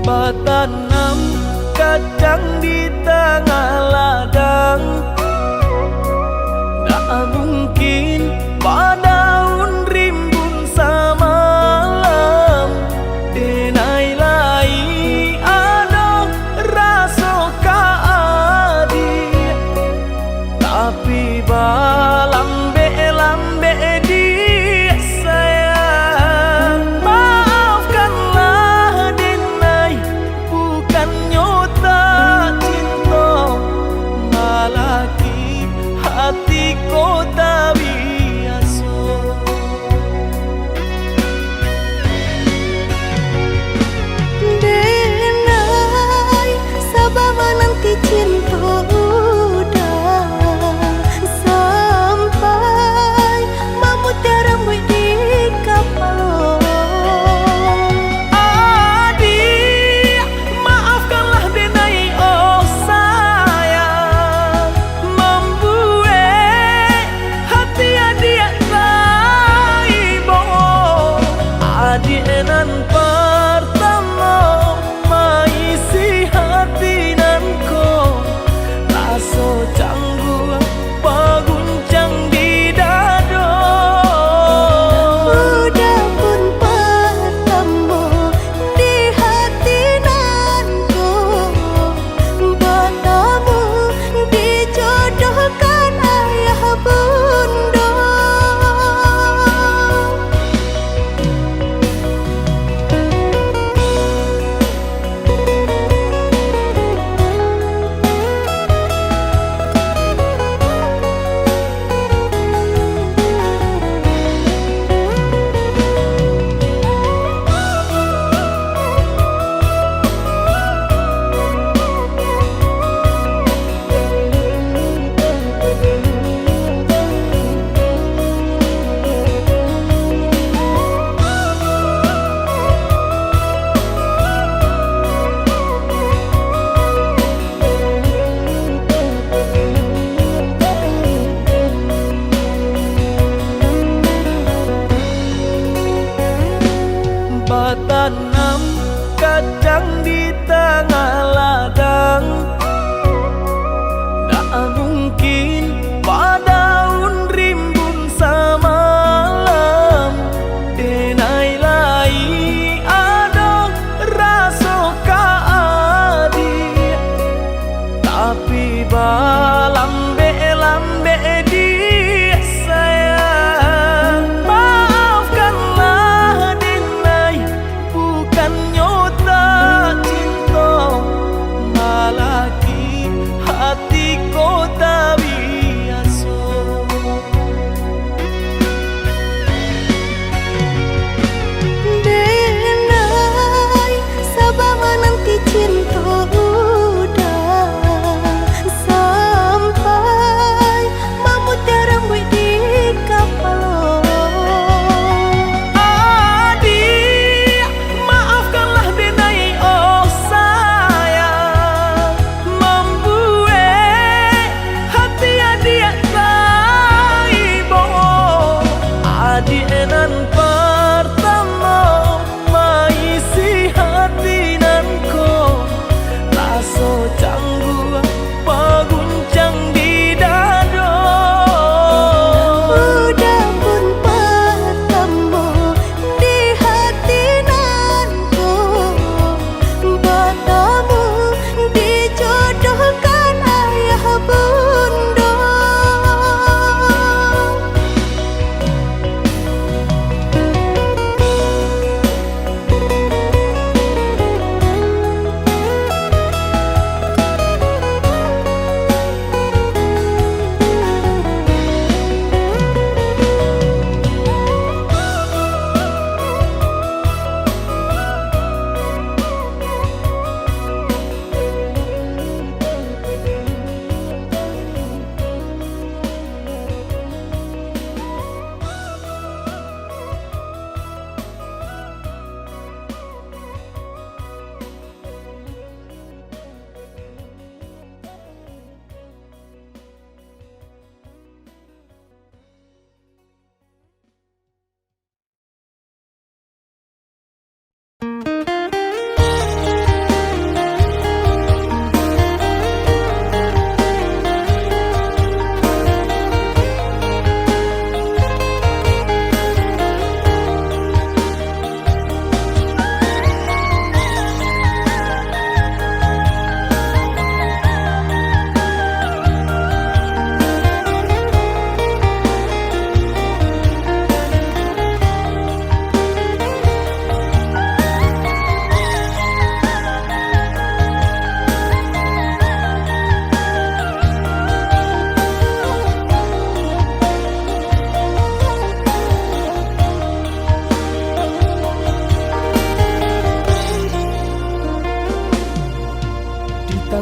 Speaker 3: Batanam kacang di tengah ladang, tak mungkin padaun rimbun samalam. Denai lai ada rasa kaadi, tapi balambe-lambe dia sayang. Maafkanlah Denai, bukan nyota cinta, malaki hati kota biasa.
Speaker 2: Denai, sabar menanti cinta udah sampai memutih rambut di kapal.
Speaker 3: Adik, maafkanlah Denai, oh sayang, membuat hati adik raibo. Adik nan pertama maisi hati nanko, rasa canggung paguncang di dada.
Speaker 2: Udah pun pertemu di hati nanku, bertemu dijodohkan ayah bunda.
Speaker 3: Batanam kacang di tengah ladang, tak mungkin padaun rimbun samalam. Denai lai ada rasa kaadi, tapi balambe-lambe dia sayang. Maafkanlah Denai, bukan nyota cinta, malaki hati kota biasa.
Speaker 2: Denai, sabar menanti cinta udah sampai memutih rambut di kapal.
Speaker 3: Adik, maafkanlah Denai, oh sayang, membuat hati adik raibo. Adik nan pertama maisi hati nanko,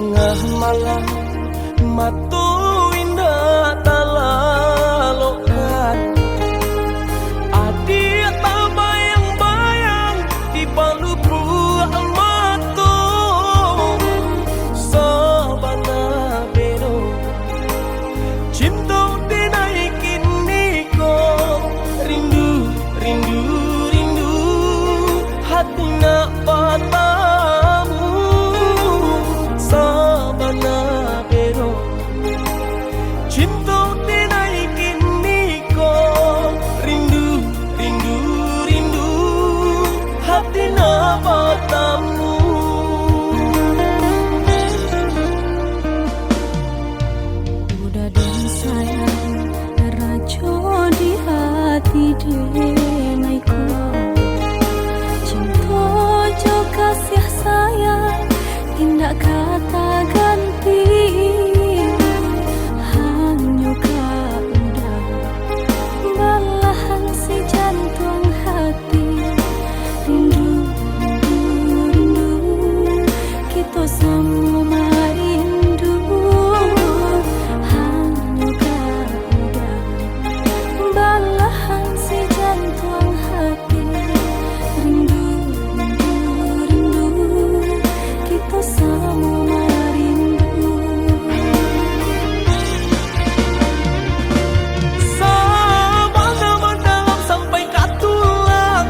Speaker 3: tengah malam matu indah talalokan adik tak bayang-bayang di palu buah matu sabana bero cinta dinaikin niko rindu rindu rindu hati nak patamu sabana bero cinta dinaikin niko rindu rindu rindu hati nak patamu.
Speaker 2: Udah dan sayang rajo di hati denaiku cinta jo kasih sayang tindak kata ganti hanya kau udah balahan si jantung hati rindu rindu kita sama rindu hanya kau udah balahan si jantung hati rindu rindu kita sama rindu.
Speaker 3: Sabana mendalam sampai katulang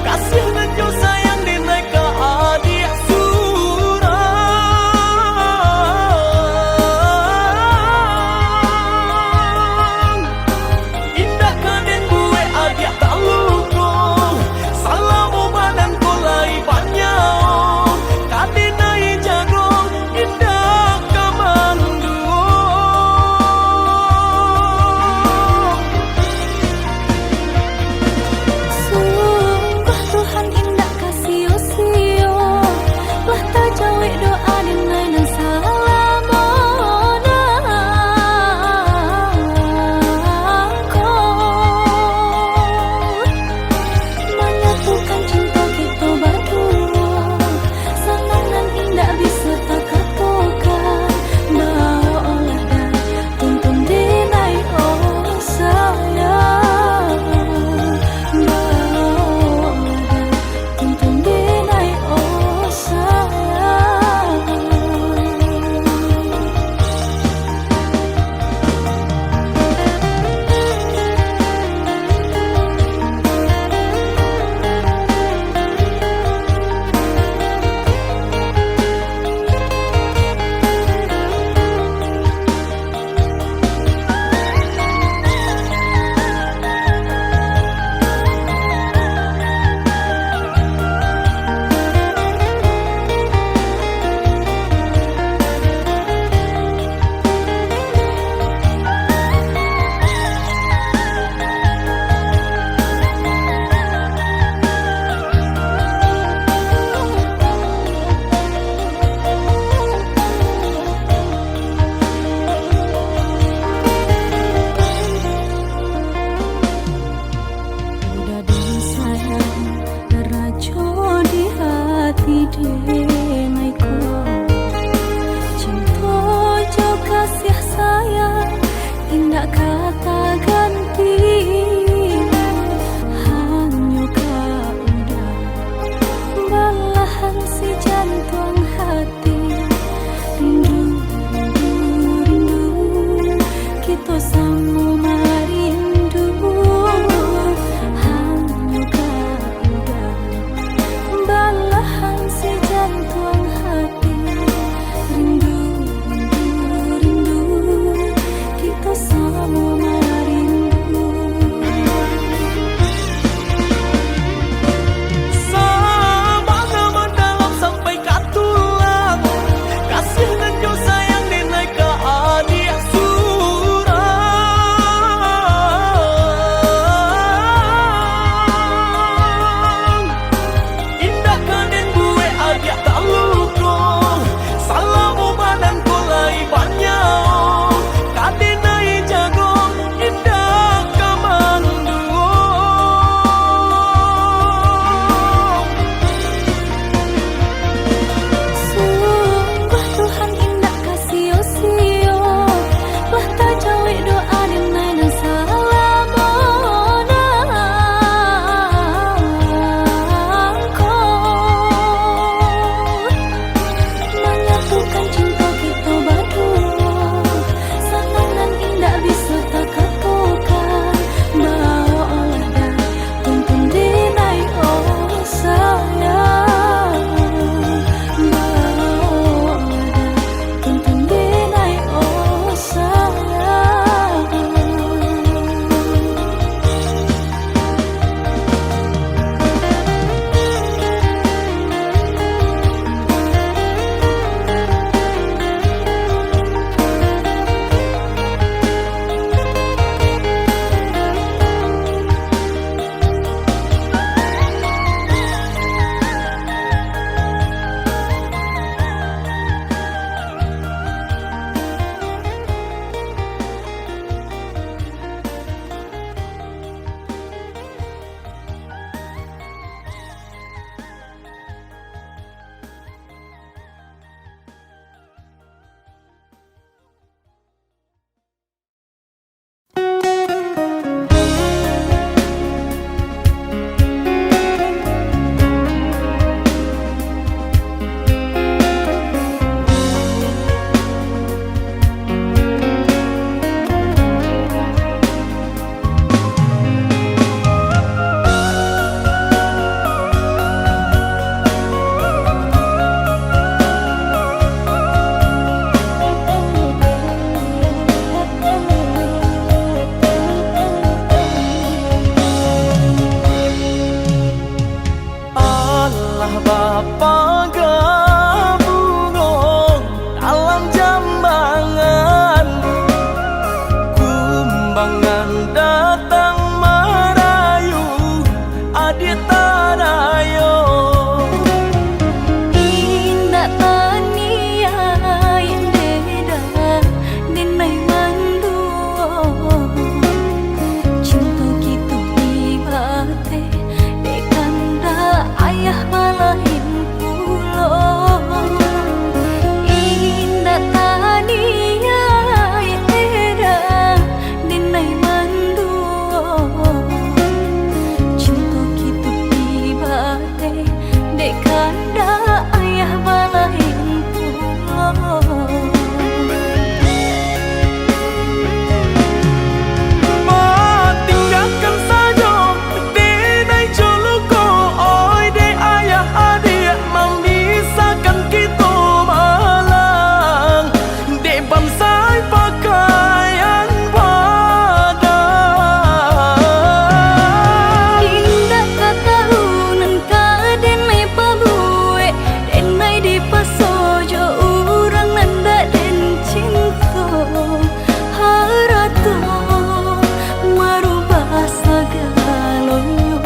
Speaker 3: kasih dan jauh sayang dinaik ke adik surang indah kaden gue adik tak luko salamu badan kulai banyak kadinai jago indah kamandu
Speaker 2: Sungguh Tuhan indah kasih usio lah tak jawi doa dinai dan salamona menyatukan cinta kita berdua senang dan indah bisa tak katakan bawa olah dan tuntun dinai oh sayang bawa olah dan tuntun dinai oh sayang. Udah dan sayang rajo di hati denaiku cinta jo kasih sayang indah kata ganti hanya kau udah balahan si jantung hati rindu rindu kita sama rindu hanya kau udah balahan si jantung hati rindu rindu kita sama rindu.
Speaker 3: sabana mendalam sampai katulang kasih dan jauh sayang dinaik ke adik surang indah kaden gue adik tak luko
Speaker 2: pasojo urang nanda den cinta harato marubah segalonya.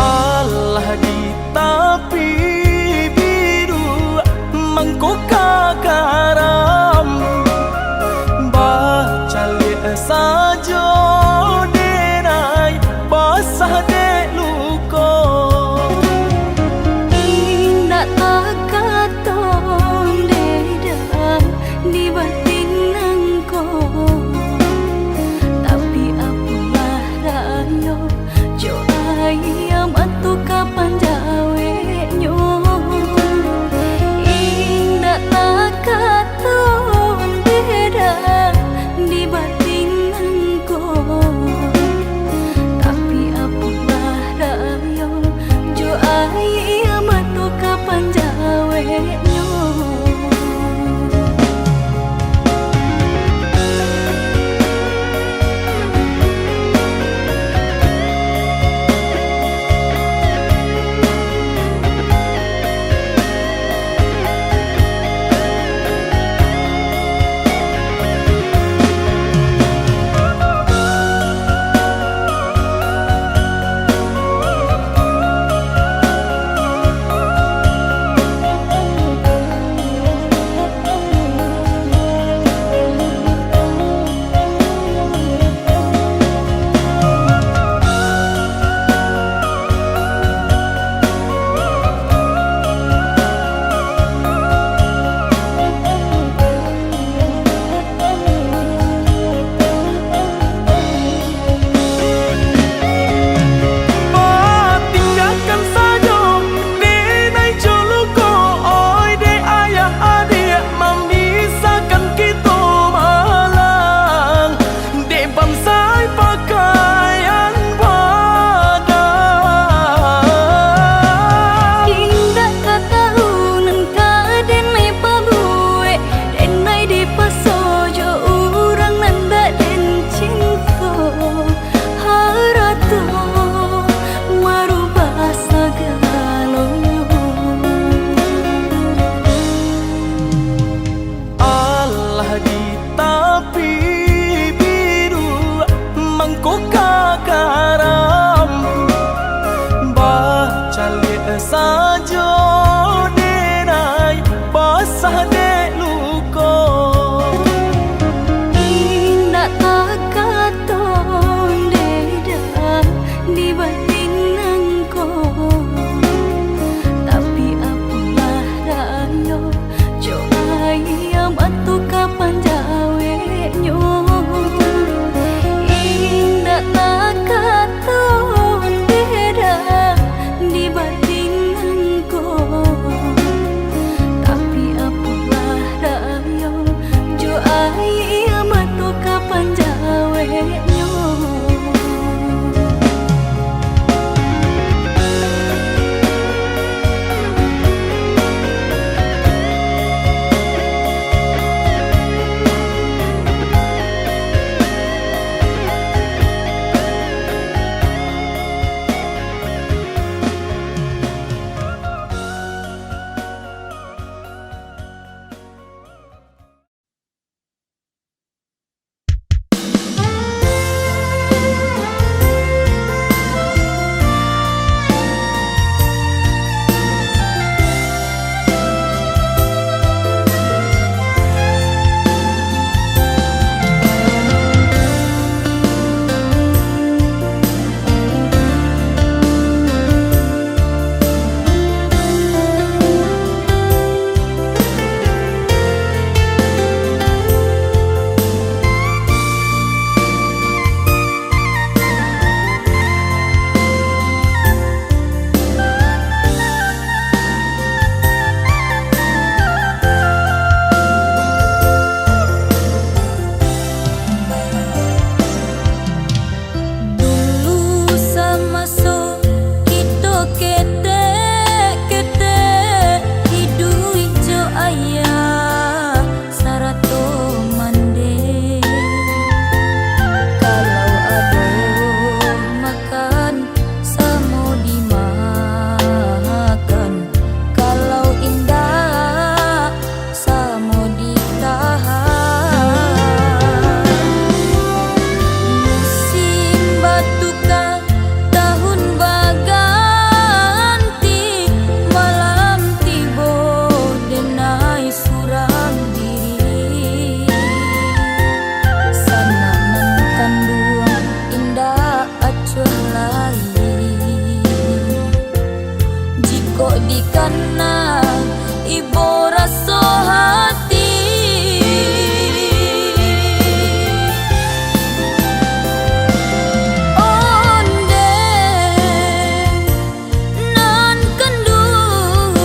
Speaker 3: Allah di tapi biru mangko kagaram baca liat saja denai basah de luko
Speaker 2: Indah tak katon dedang di batin nangko, tapi apalah rayo jo ayam atu kapan jawe nyo. Indah tak katon dedang di batin nangko, tapi apalah rayo jo ayam atu kapan jawe nyo.
Speaker 3: tinggalkan saja denai joluko oi de ayah adik memisahkan kita malang de bamsai pakaian padang.
Speaker 2: Indah katahunan kaden mai pabue denai di pasojo urang nanda den cinta harato marubah segalonya.
Speaker 3: Allah di tapi biru mangko kagaram baca liat saja denai basah de luko
Speaker 2: Indah tak katon dedang di batin nangko, tapi apalah rayo jo ayam atu kapan jawe nyo. Indah tak katon dedang di batin nangko, dikana ibu rasa hati. Onde nan kendung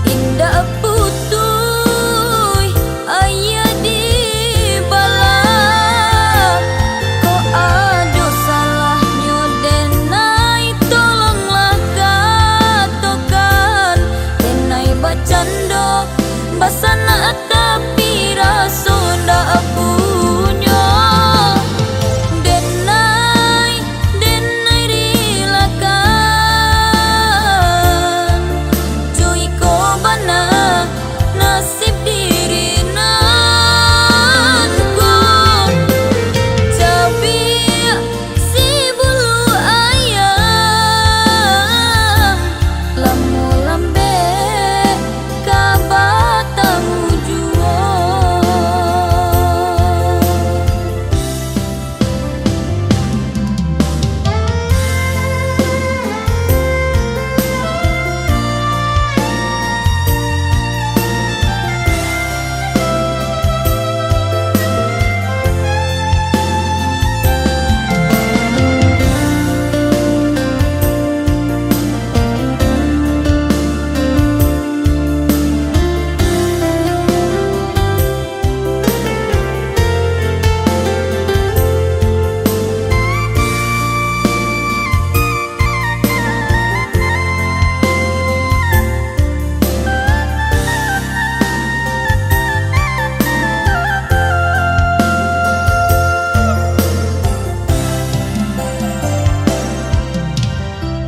Speaker 2: indah putuy ayah di bala. Ko ado salahnya denai tolonglah katokan denai bacando basana tapi rasa ndak punya. Denai rilakan cuy ko bana nasib diri nanku. Tapi si bulu ayam lamu lambe kabatamu jua.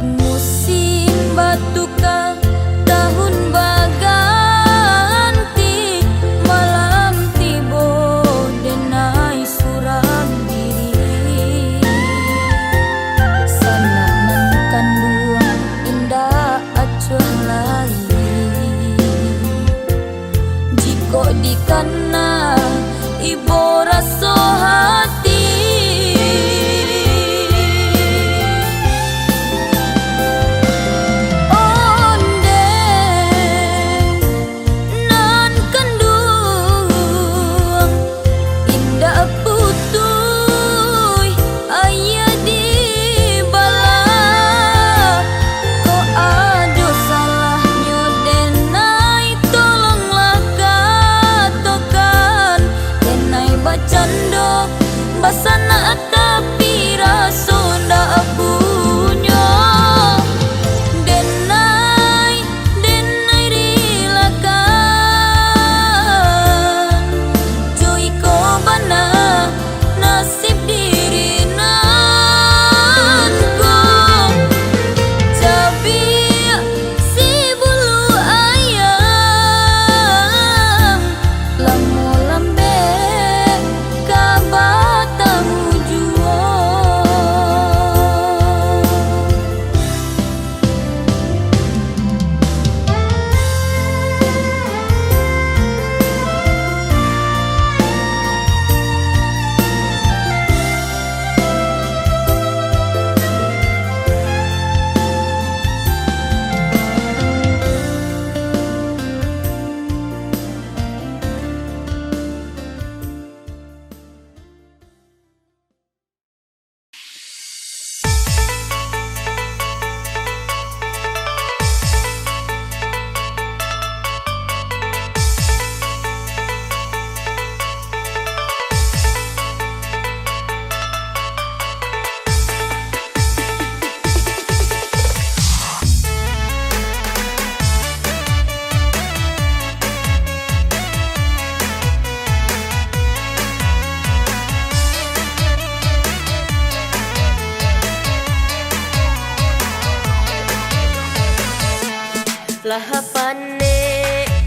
Speaker 2: Musim batuka tahun baganti malam tibo denai suram diri. Sananan kandung indah acuh lain jiko dikana ibu rasa hati. Onde nan kendung indah putuy ayah di bala. Ko ado salahnya denai tolonglah katokan denai bacando basana tapi rasa ndak punya. Denai rilakan cuy ko bana nasib diri nanku. Tapi si bulu ayam lamu lambe kabatamu jua.
Speaker 5: Lahapane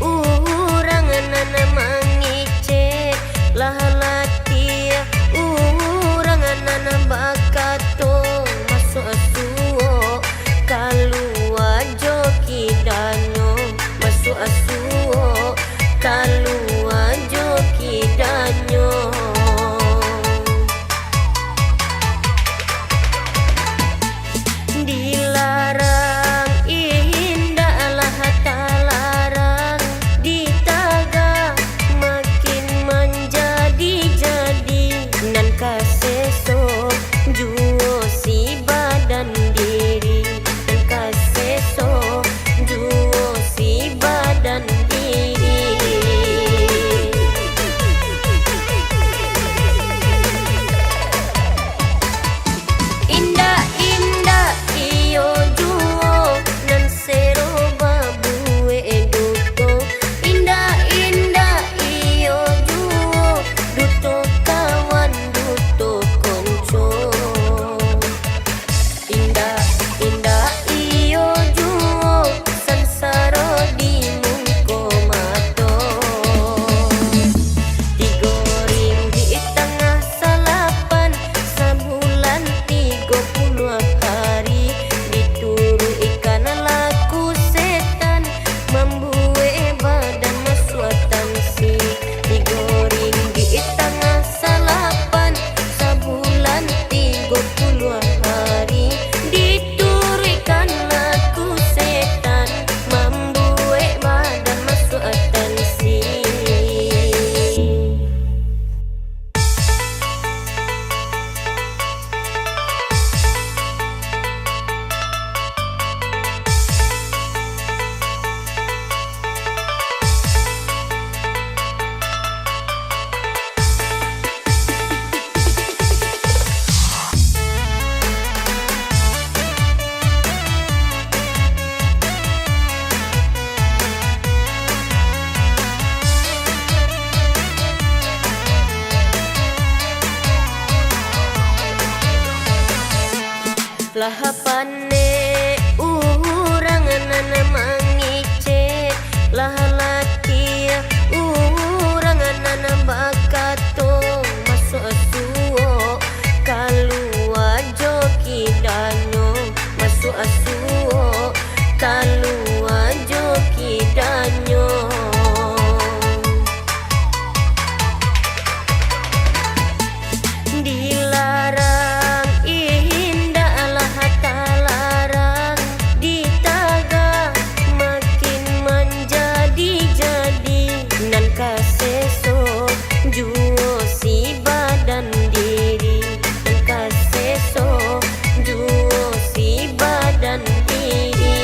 Speaker 5: urang nana mangice lahalati urang nana bakato masuk asuo kalua joki danyo masuk asuo kalua joki danyo. Dilarang Lahapane urang nana mangicet lahalati urang nana bakato masuk asuo kalua joki danyo masuk asuo kalua joki danyo dilarang indah Allah talarang ditaga makin menjadi-jadi nan kaseso juo si badan diri nan kaseso juo si badan diri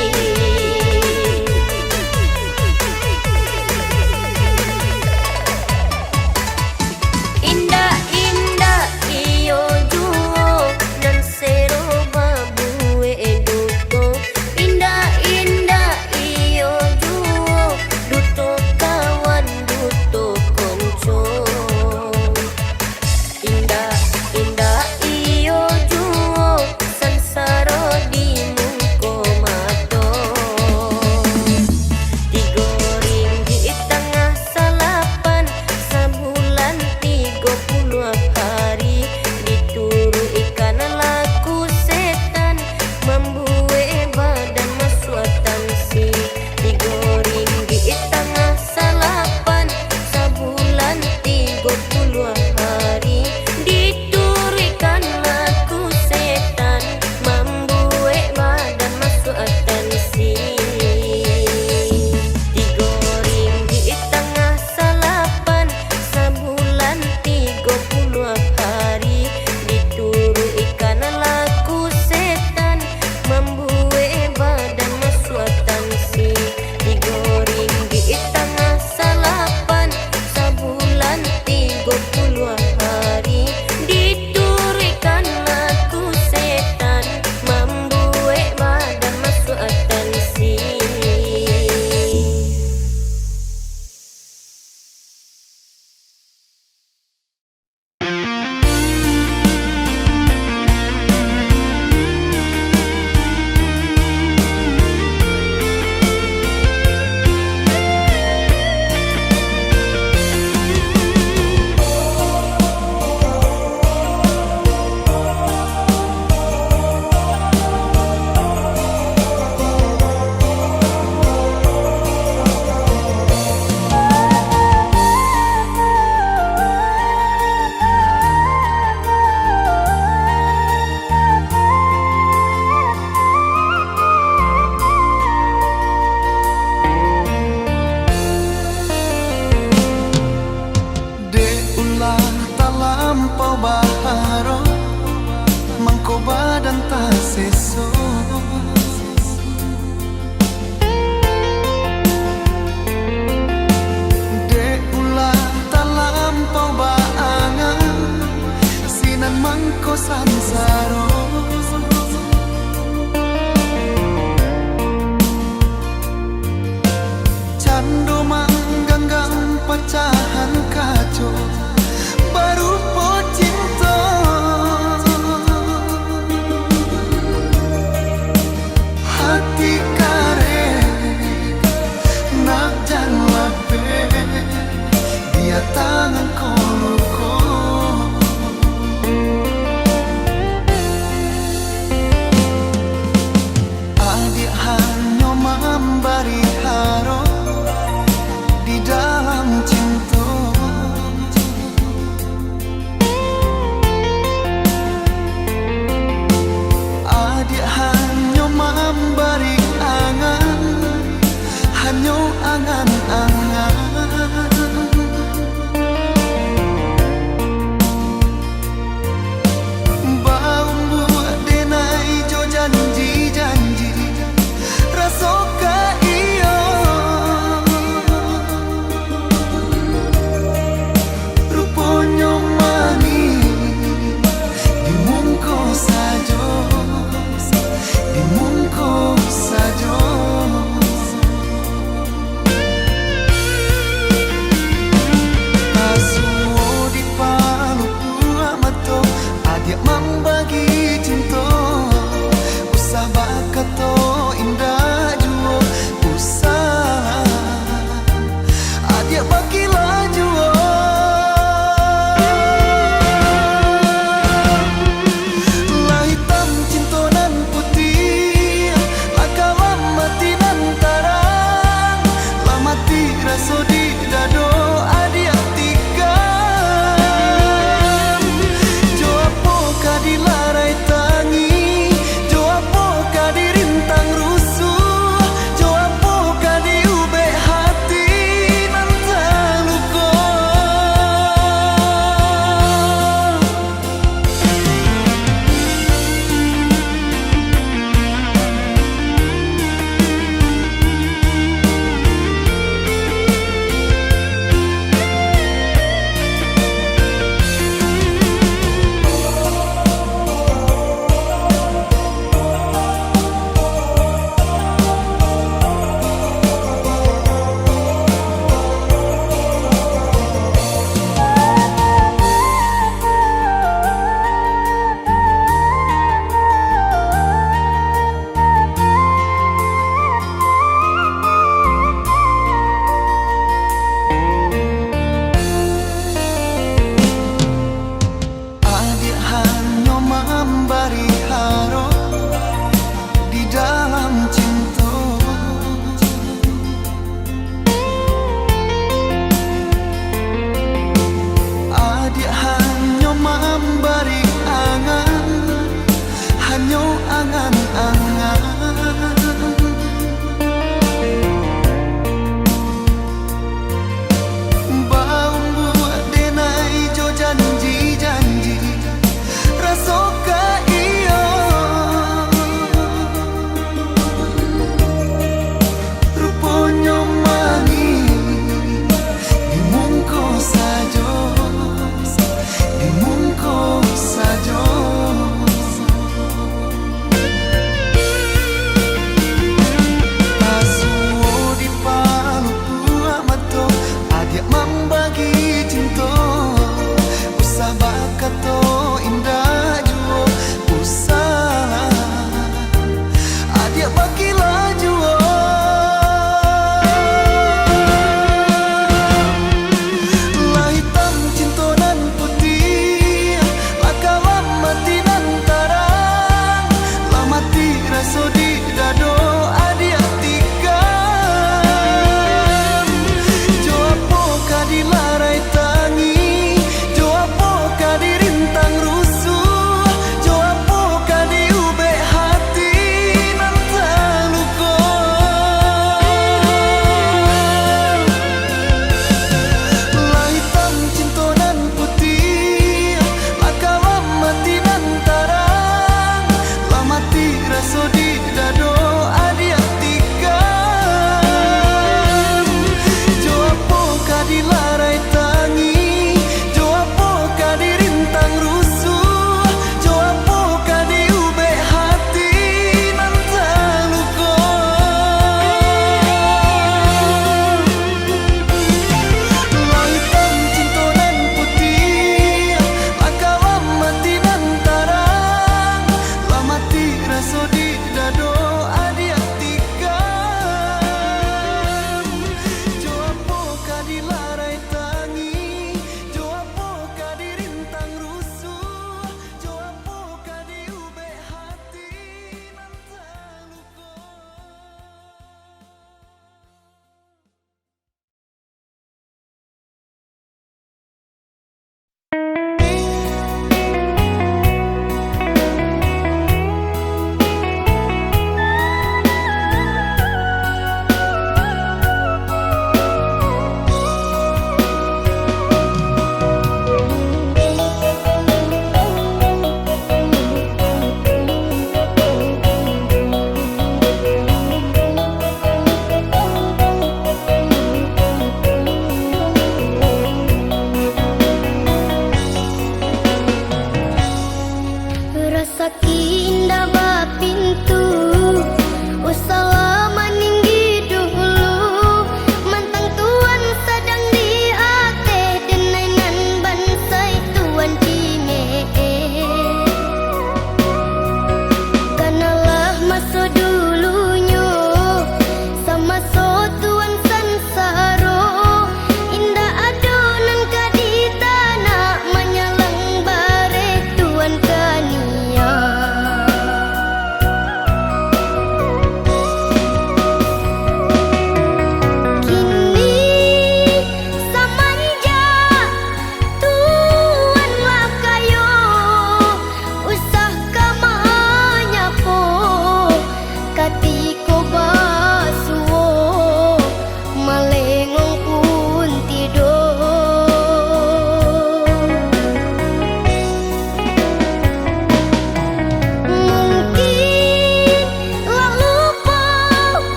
Speaker 5: indah-indah iyo juo nan sero babue duto indah-indah iyo juo duto kawan duto konco indah-indah iyo juo sansaro di muko mato digoring di tengah salapan sebulan 30 hari dituru ikan laku setan membue badan masuatan si digoring di tengah salapan sebulan 30 hari dituru ikan laku setan membue badan masuatan si digoring di tengah salapan sebulan 30 hari dituru ikan laku setan membue badan masuatan si digoring di tengah salapan sebulan 30 hari dituru ikan laku setan membue badan masuatan si
Speaker 3: Dek ulah tak lampau baharo mangko badan tak seso Dek ulah tak lampau baangan sinan mangko sansaro Cando manggang pecahan kaco baru po cinta hati kare nak jangan lape dia tangan koluko adik hanya memberi haro di dalam cinta adik hanya memberi angan hanya angan-angan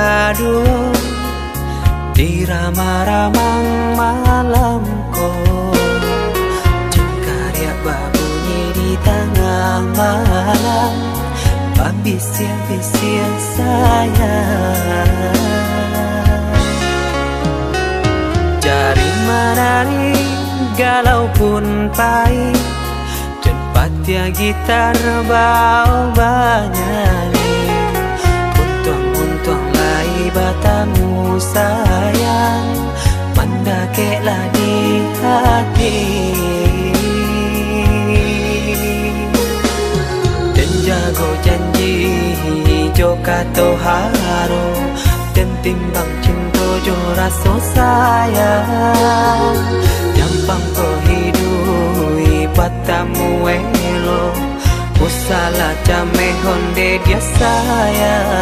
Speaker 3: gaduh di ramang-ramang malamku. Jengkarya berbunyi di tengah malam, babisir-bisir sayang. Jari menari galau pun pahit, tempatnya gitar bau bernyanyi. Untung lai batamu sayang, mendakeklah di hati. Dan jago janji joka toharo, dan timbang cinta jo rasa sayang. Nyampang ko hidui batamu elo, usala jame honde dia sayang.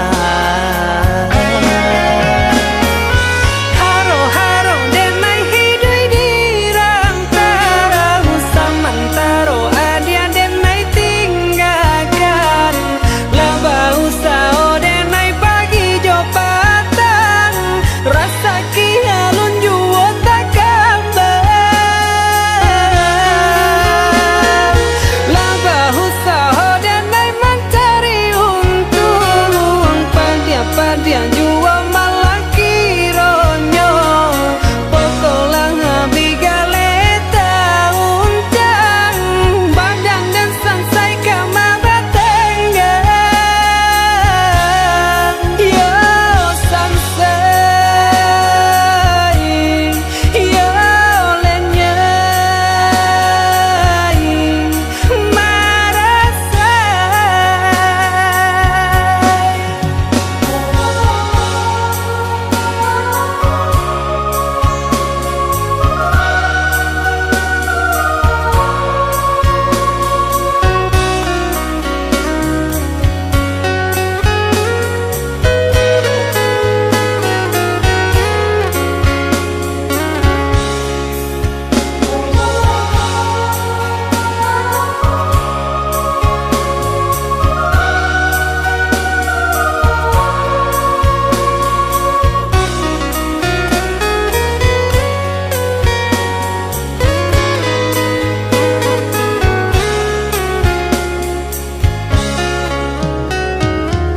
Speaker 3: Haro-haro denai hidui di rantara, samantaro adia denai tinggalkan. Laba usao denai pagi jo patang, rasa kialun juo tak kabar. Laba usao denai mencari untung, padian juo malah kironyo. Pokolang bigaleta uncang, badang dan sansai kamara tenggang. Yo sansai, yo lenyai, marasai.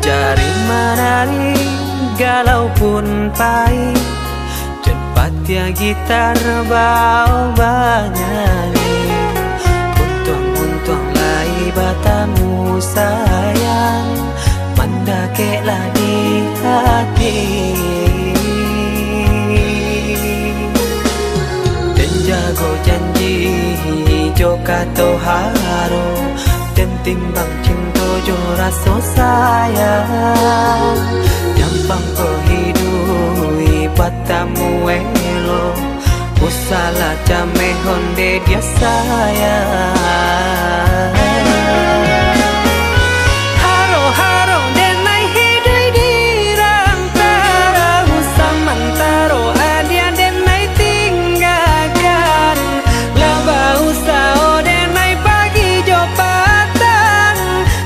Speaker 3: Jari menari galau pun pahit, tempatnya gitar bau bernyanyi. Untung lai batamu sayang, mendakeklah di hati. Dan jago janji joka toharo, dan timbang cinta jo rasa sayang. Nyampang ko hidui batamu elo, usala jame honde dia sayang. Haro-haro denai hidui di rantara, samantaro adia denai tinggalkan. Laba usao denai pagi jo patang,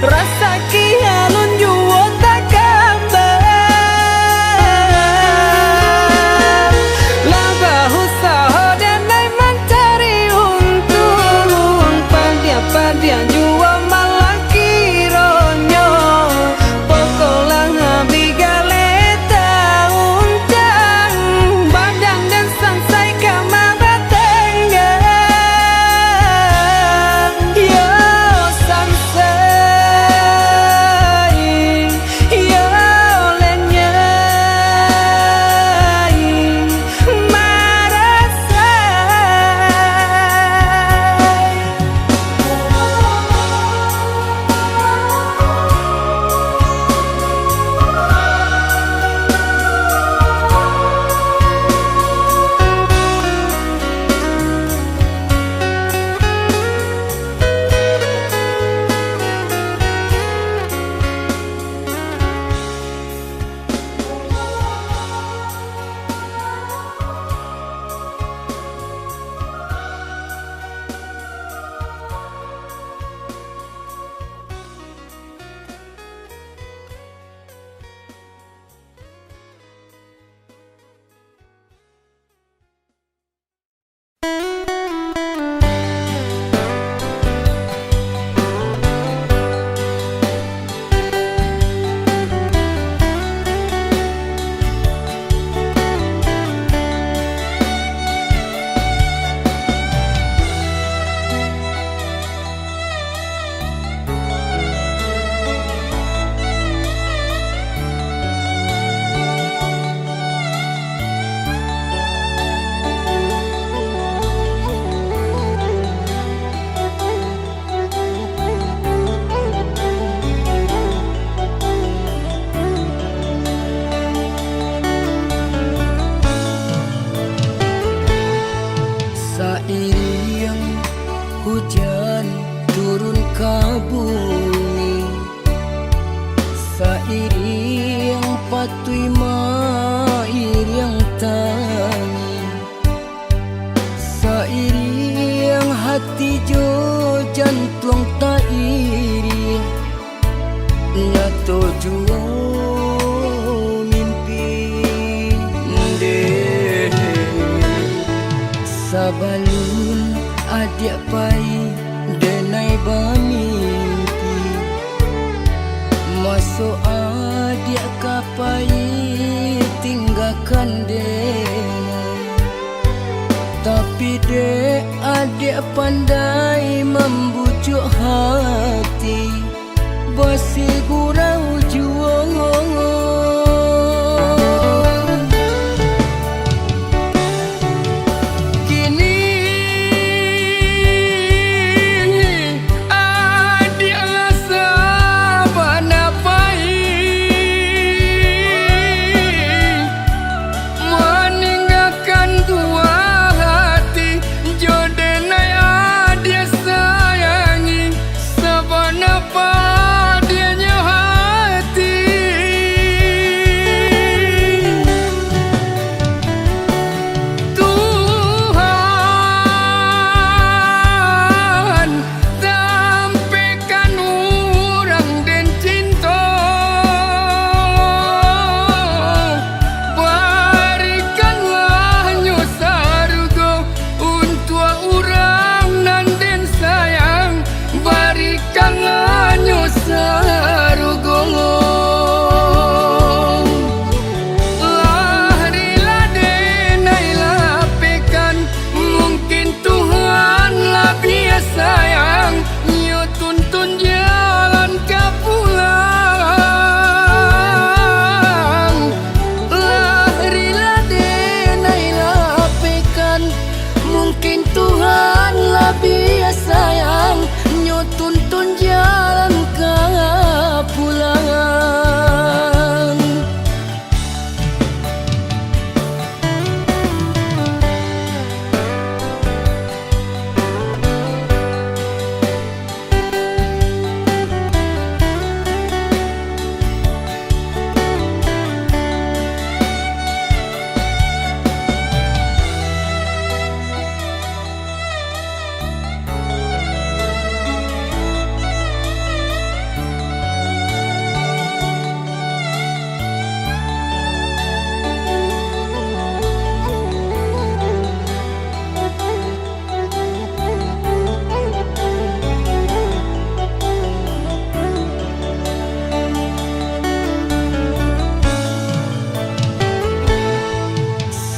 Speaker 3: rasa kialun juo tak kabar. Laba usao denai mencari untung, padian Sabalun adik pai denai bermimpi, masuk adik kapai tinggalkan denai. Tapi dek adik pandai membujuk hati, basi gurau juang.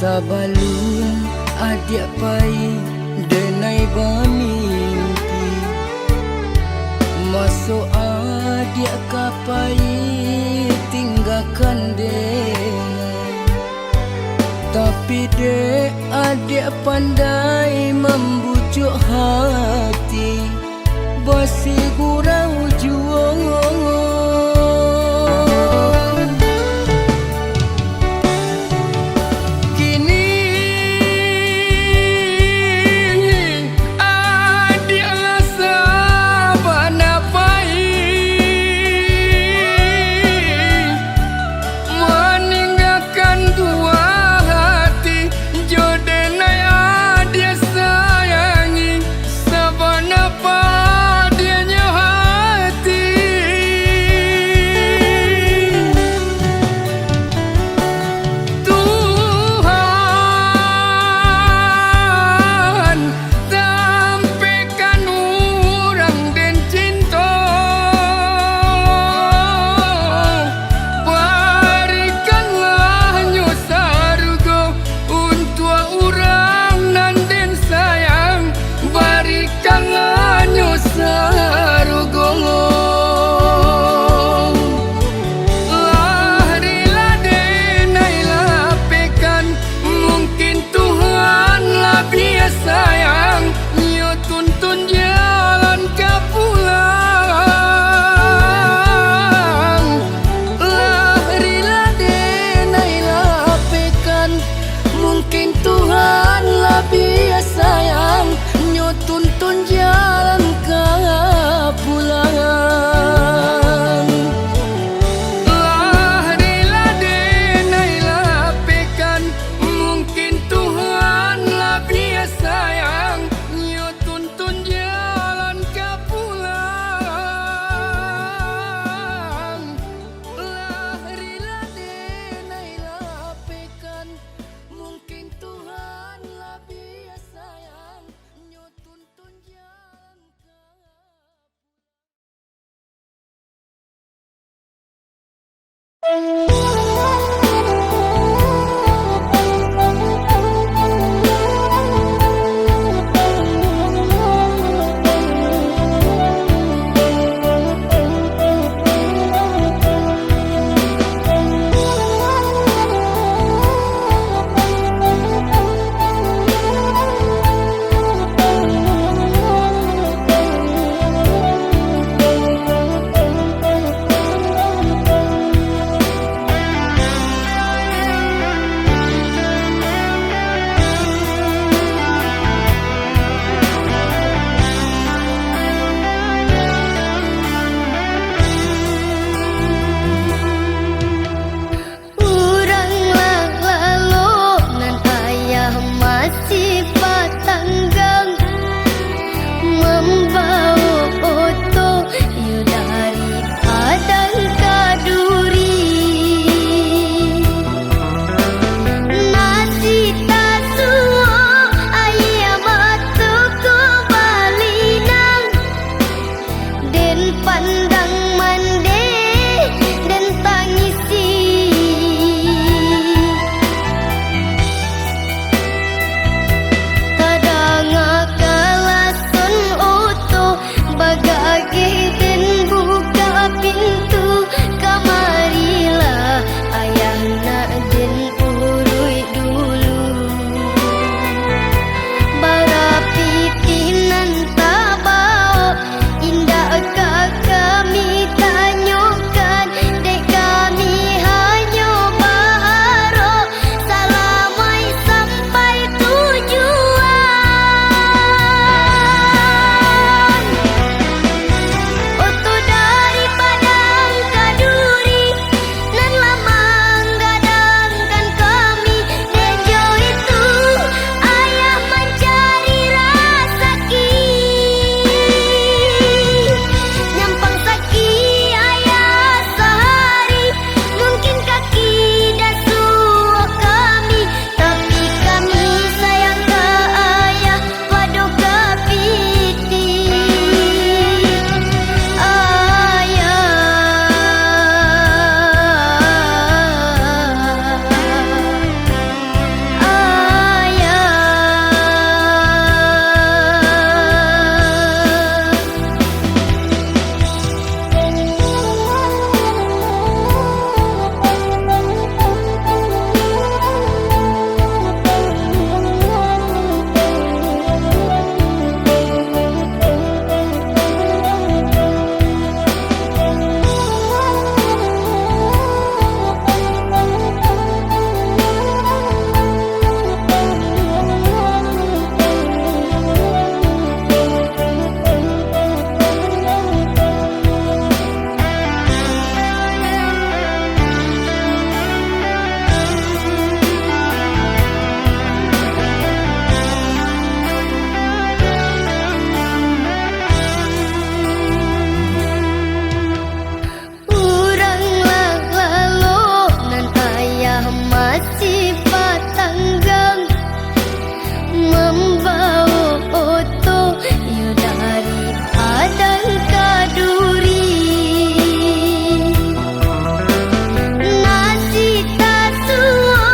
Speaker 3: Sabalun adik pai denai bermimpi, masuk adik kapai tinggalkan denai. Tapi dek adik pandai membujuk hati, basi gurau juang.
Speaker 4: Dia sayangi, sabana pa dia nyaha
Speaker 2: sifat tanggang membau oto yo dari padang kaduri nasi tasuo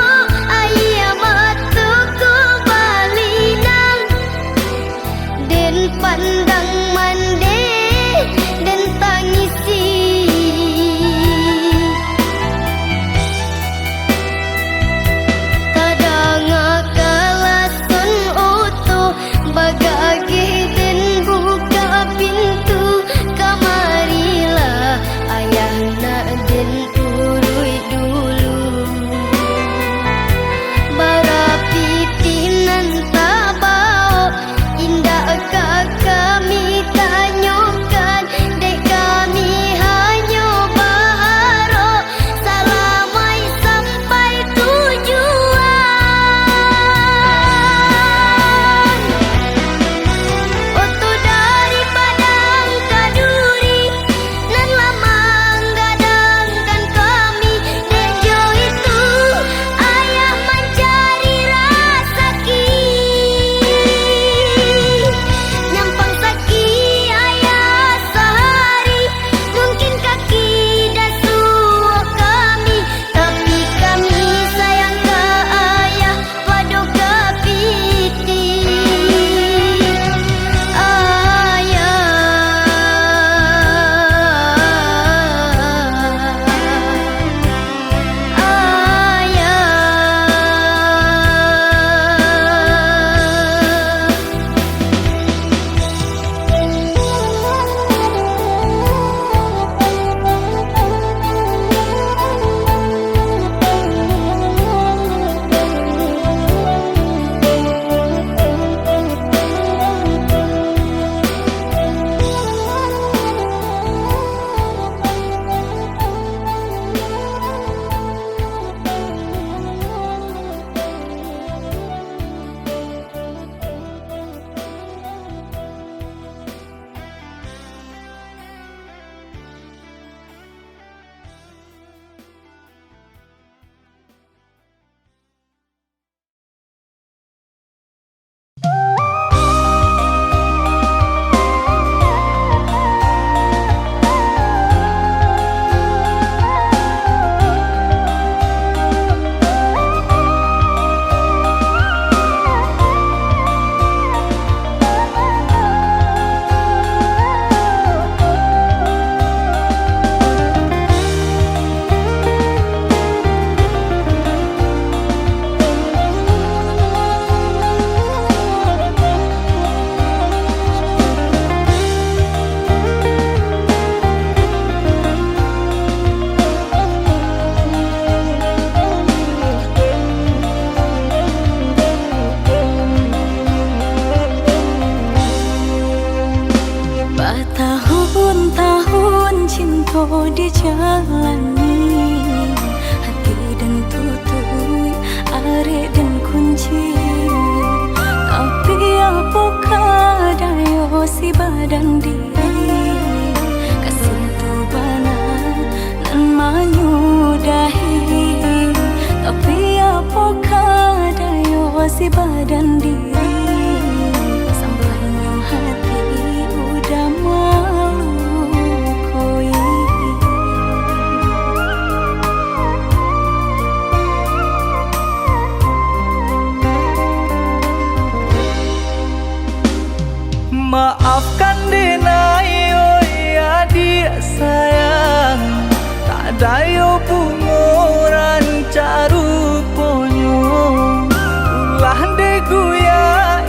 Speaker 2: ayam matuku balinang den pandang mande den tangisi kadang kalasun oto bagage den buka pintu kamarilah ayahna den turui dulu barapitinan tabao indah kami tanyokan dek kami hanya baharo salamai sampai tujuan oto dari padang kaduri nan lamang gadangkan kami dejo itu ayah mencari rasaki nyampang saki ayah sehari mungkin kaki dasuo kami tapi kami sayang ke ayah padoka piti Bertahun-tahun cinta dijalani hati dan tutui arek dan kunci tapi apakah dayo si badan diri kasih tu bana nan menyudahi tapi apakah dayo si badan diri sampainya hati udah melukui
Speaker 1: Maafkan denai oi adik sayang tak dayo punguran caru ponyo ulah de guya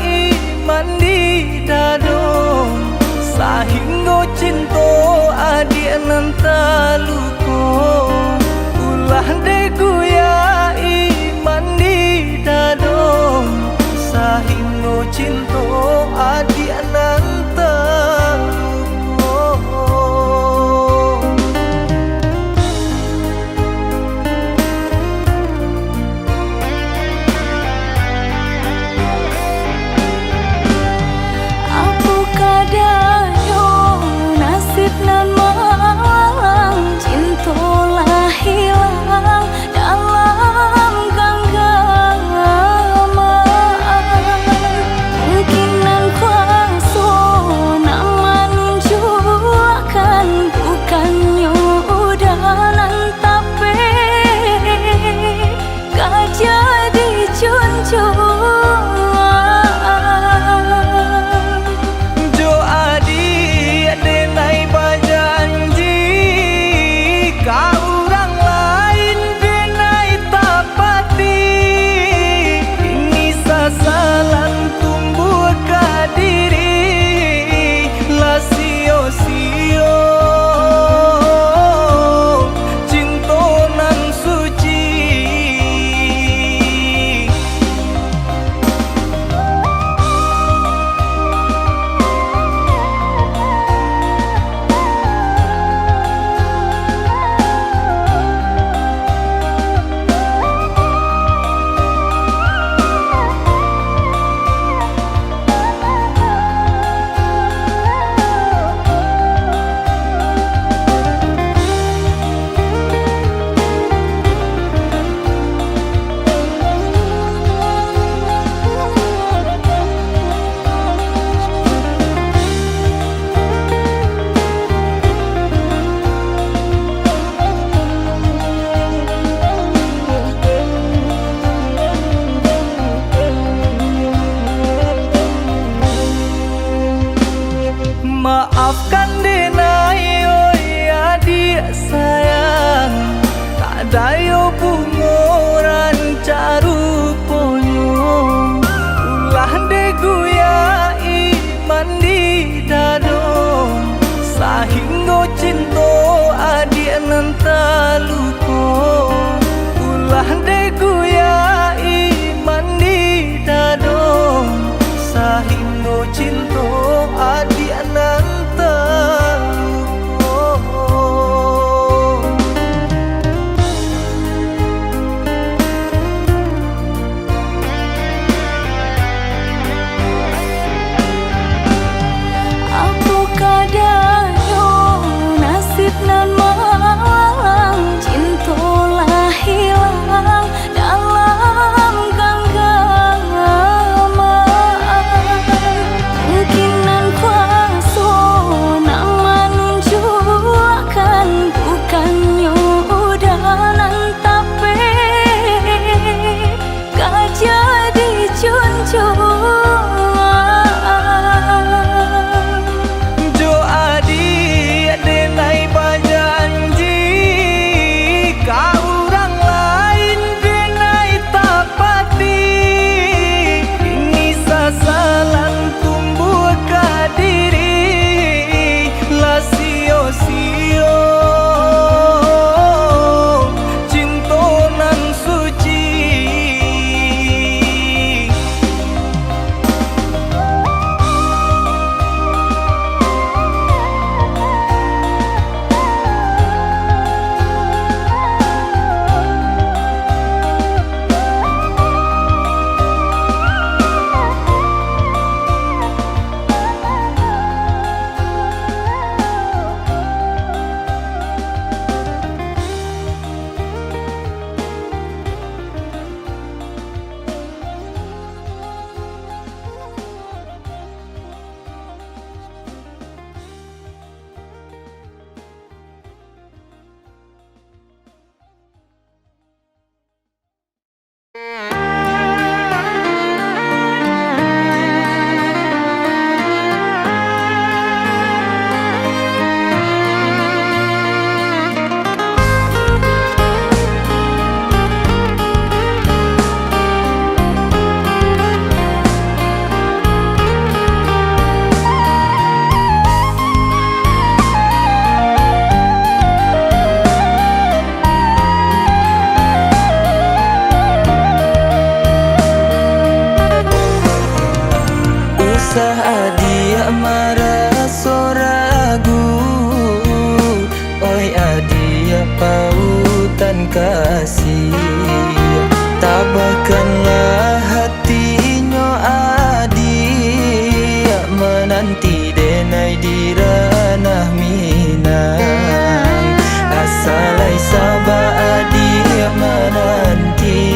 Speaker 3: kasih. Tabahkanlah hatinya adik menanti denai di ranah Minang. Asalai sabah adik menanti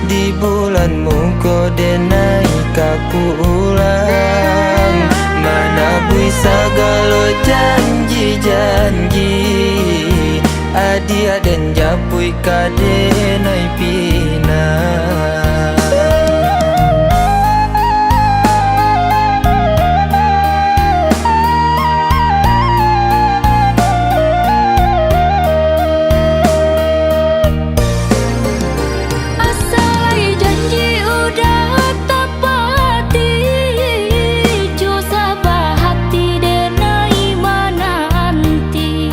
Speaker 3: di bulan muka denai kapulang. Manabui segala janji-janji adia dan japui kadenai pinang.
Speaker 2: Asalai janji udah tepati, jo sabah hati denai menanti.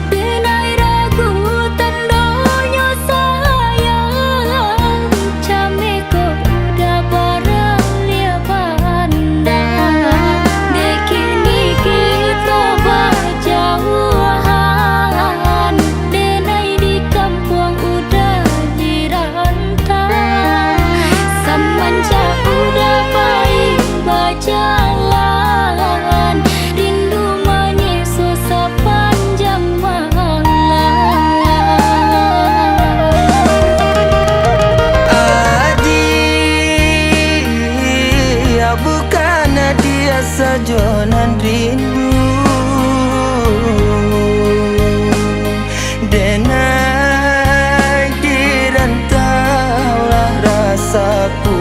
Speaker 2: Denai ragu tandanya sayang, cameko udah baralia pandang. Dekini kita berjauhan, denai di kampung udah dirantau. Semenjak udah baik berjalan, rindu menyusul sepanjang malam.
Speaker 3: Adik, ya bukan dia sajonan rindu. Denai dirantaulah rasaku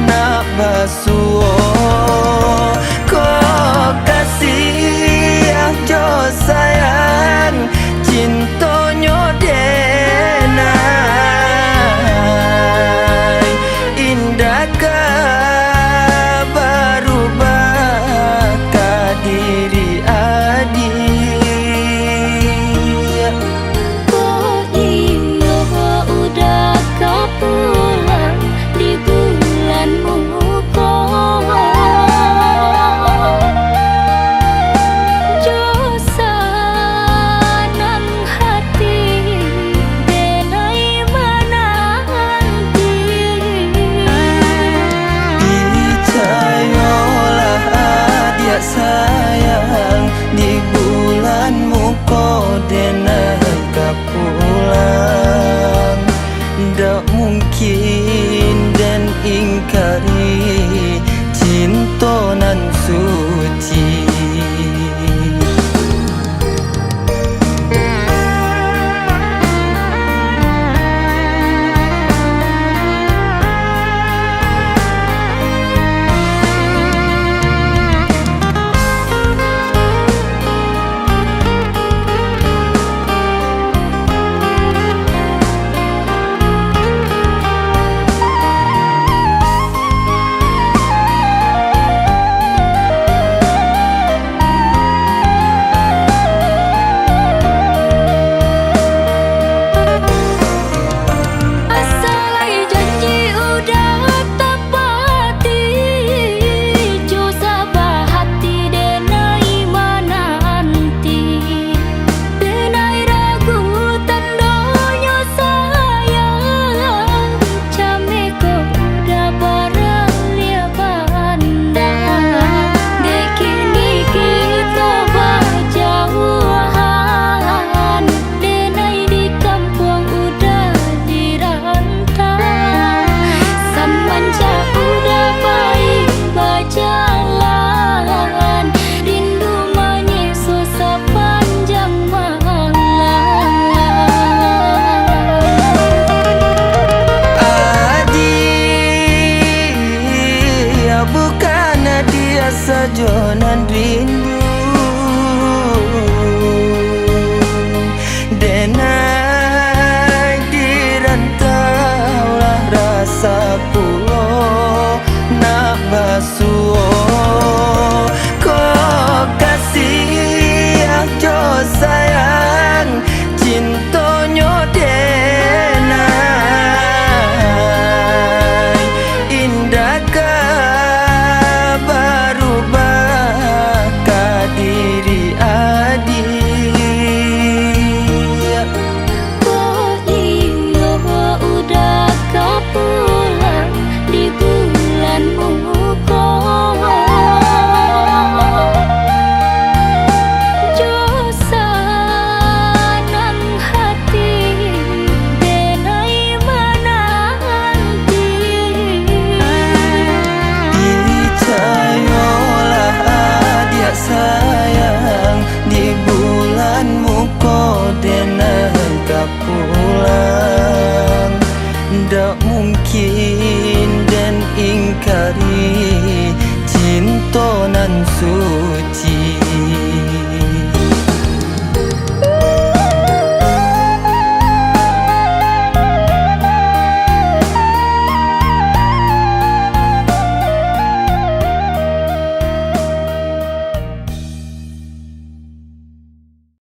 Speaker 3: nak basuh. Kau kasih jo sayang cintonyo denai. Indahkah berubah diri adik.
Speaker 2: Oh iya udah kau pulang di bulan muka. Jo senang hati denai menanti.
Speaker 3: Percayalah adik sayang di bulan muka denai kapulang. Ndak mungkin dan ingkari cinta nan suci.
Speaker 2: Asalai janji udah tepati, jo sabah hati denai menanti. Denai ragu tandanya sayang, cameko udah baralia pandang. Dekini kita berjauhan, denai di kampung udah dirantau. Semenjak udah baik berjalan, rindu menyusul sepanjang malam.
Speaker 3: Adik, ya bukan dia sajonan rindu. Denai dirantaulah rasaku nak basuh. Kau kasih jo sayang cintonyo denai. Indahkah berubah diri adik. yakin dan ingkari cinta nan suci.